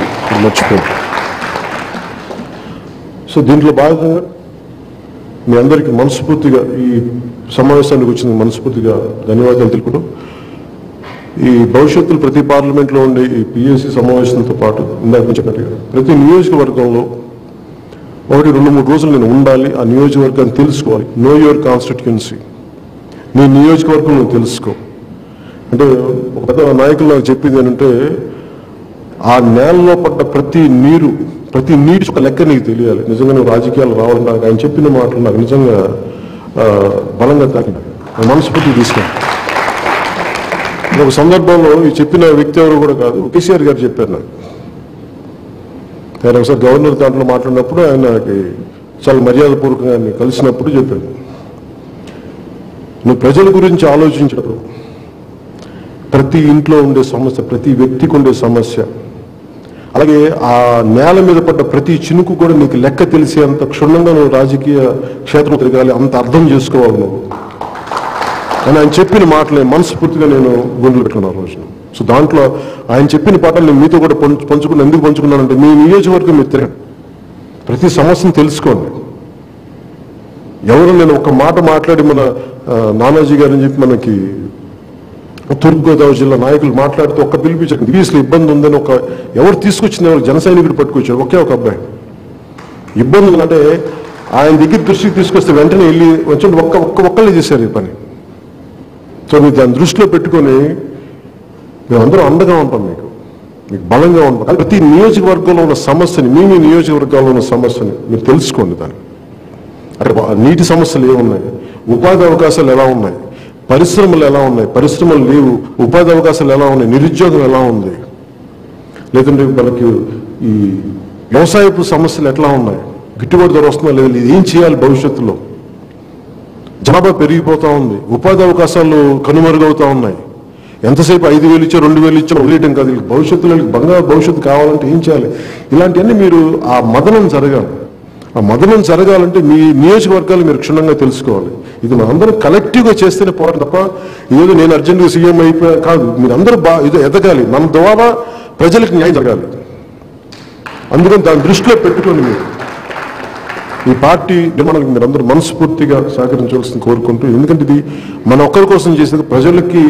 మర్చిపోండి. సో దీంట్లో భాగంగా మీ అందరికీ మనస్ఫూర్తిగా ఈ సమావేశానికి వచ్చిన మనస్ఫూర్తిగా ధన్యవాదాలు తెలుపుతూ, ఈ భవిష్యత్తులో ప్రతి పార్లమెంట్లో ఉండే ఈ పిఎస్సి సమావేశంతో పాటు ఇందాక చెప్పినట్టుగా ప్రతి నియోజకవర్గంలో 1-2-3 రోజులు నేను ఉండాలి. ఆ నియోజకవర్గాన్ని తెలుసుకోవాలి. Know your constituency. నీ నియోజకవర్గం నువ్వు తెలుసుకో. అంటే ఒక పెద్ద నాయకులు నాకు చెప్పింది ఏంటంటే, ఆ నేలలో పడ్డ ప్రతి నీటి ఒక లెక్క నీకు తెలియాలి. నిజంగా నువ్వు రాజకీయాలు రావాలని నాకు ఆయన చెప్పిన మాటలు నాకు నిజంగా బలంగా తాకినాయి. మనస్ఫూర్తిగా తీసుకున్నాను. ఒక సందర్భంలో ఈ చెప్పిన వ్యక్తి ఎవరు కూడా కాదు, కేసీఆర్ గారు చెప్పారు నాకు. ఆయన ఒకసారి గవర్నర్ దాంట్లో మాట్లాడినప్పుడు ఆయనకి చాలా మర్యాదపూర్వకంగా ఆయన కలిసినప్పుడు చెప్పాడు, నువ్వు ప్రజల గురించి ఆలోచించడం, ప్రతి ఇంట్లో ఉండే సమస్య, ప్రతి వ్యక్తికి ఉండే సమస్య, అలాగే ఆ నేల మీద పడ్డ ప్రతి చినుకు కూడా నీకు లెక్క తెలిసేంత క్షుణ్ణంగా నువ్వు రాజకీయ క్షేత్రం తిరగాలి, అంత అర్థం చేసుకోవాలి నువ్వు అని ఆయన చెప్పిన మాటలే మనస్ఫూర్తిగా నేను గుండెలు పెట్టుకున్నాను ఆ రోజున. సో దాంట్లో ఆయన చెప్పిన పాటలు నేను మీతో కూడా పంచుకున్నాను. ఎందుకు పంచుకున్నానంటే, మీ నియోజకవర్గం మీరు తిరగండి, ప్రతి సమస్యను తెలుసుకోండి. ఎవరు నేను ఒక మాట మాట్లాడి మన నానాజీ గారు అని చెప్పి మనకి తూర్పుగోదావరి జిల్లా నాయకులు మాట్లాడితే ఒక్క పిలిపించారు, దివీస్లో ఇబ్బంది ఉందని ఎవరు తీసుకొచ్చింది, ఎవరు జన సైనికుడు పట్టుకొచ్చారు, ఒక అబ్బాయి ఇబ్బంది ఉందంటే ఆయన దగ్గర దృష్టికి తీసుకొస్తే వెంటనే వెళ్ళి వచ్చి ఒక్కళ్ళే చేశారు ఈ పని. సో మీరు దాన్ని దృష్టిలో పెట్టుకొని మేమందరం అండగా ఉంటాం, మీకు బలంగా ఉంటాం. ప్రతి నియోజకవర్గంలో ఉన్న సమస్యని, మీ నియోజకవర్గాల్లో ఉన్న సమస్యని మీరు తెలుసుకోండి. దాన్ని అంటే నీటి సమస్యలు ఏమున్నాయి, ఉపాధి అవకాశాలు ఎలా ఉన్నాయి, పరిశ్రమలు ఎలా ఉన్నాయి, పరిశ్రమలు లేవు, ఉపాధి అవకాశాలు ఎలా ఉన్నాయి, నిరుద్యోగం ఎలా ఉంది, లేదంటే మనకి ఈ వ్యవసాయపు సమస్యలు ఎట్లా ఉన్నాయి, గిట్టుబాటు ధర వస్తుందా లేదు, ఏం చేయాలి భవిష్యత్తులో, జనాభా పెరిగిపోతూ ఉంది, ఉపాధి అవకాశాలు కనుమరుగవుతూ ఉన్నాయి, ఎంతసేపు 5,000 ఇచ్చా 2,000 ఇచ్చా వదిలేయటం కాదు, భవిష్యత్తులో బంగారు భవిష్యత్తు కావాలంటే ఏం చేయాలి, ఇలాంటివన్నీ మీరు ఆ మదనం జరగాలి. ఆ మదనం జరగాలంటే మీ నియోజకవర్గాలు మీరు క్షుణ్ణంగా తెలుసుకోవాలి. ఇది మనందరం కలెక్టివ్గా చేస్తేనే పోరాటం తప్ప ఏదో నేను అర్జెంట్గా సీఎం అయిపోయా కాదు. మీరందరూ ఇది ఎదగాలి, మన ద్వారా ప్రజలకు న్యాయం జరగాలి. అందుకని దాన్ని దృష్టిలో పెట్టుకోండి. మీరు ఈ పార్టీ నిర్మాణానికి మీరందరూ మనస్ఫూర్తిగా సహకరించవలసింది కోరుకుంటూ, ఎందుకంటే ఇది మన ఒక్కరి కోసం చేసేది, ప్రజలకి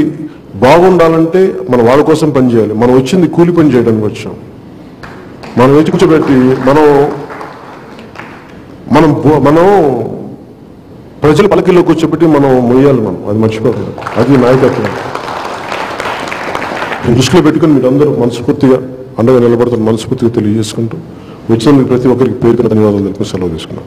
బాగుండాలంటే మనం వాళ్ళ కోసం పనిచేయాలి. మనం వచ్చింది కూలి పని చేయడానికి వచ్చాం. మనం ఎత్తి కూర్చోబెట్టి మనం ప్రజల పలకల్లో కూర్చోబెట్టి మనం మొయ్యాలి. అది మర్చిపోకూడదు. అది నాయకత్వం. దృష్టిలో పెట్టుకుని మీరందరూ మనస్ఫూర్తిగా అండగా నిలబడుతున్న మనస్ఫూర్తిగా తెలియజేసుకుంటూ వచ్చినందుకు ప్రతి ఒక్కరికి పేరున ధన్యవాదాలు తెలుపుతూ సెలవు తీసుకున్నాం.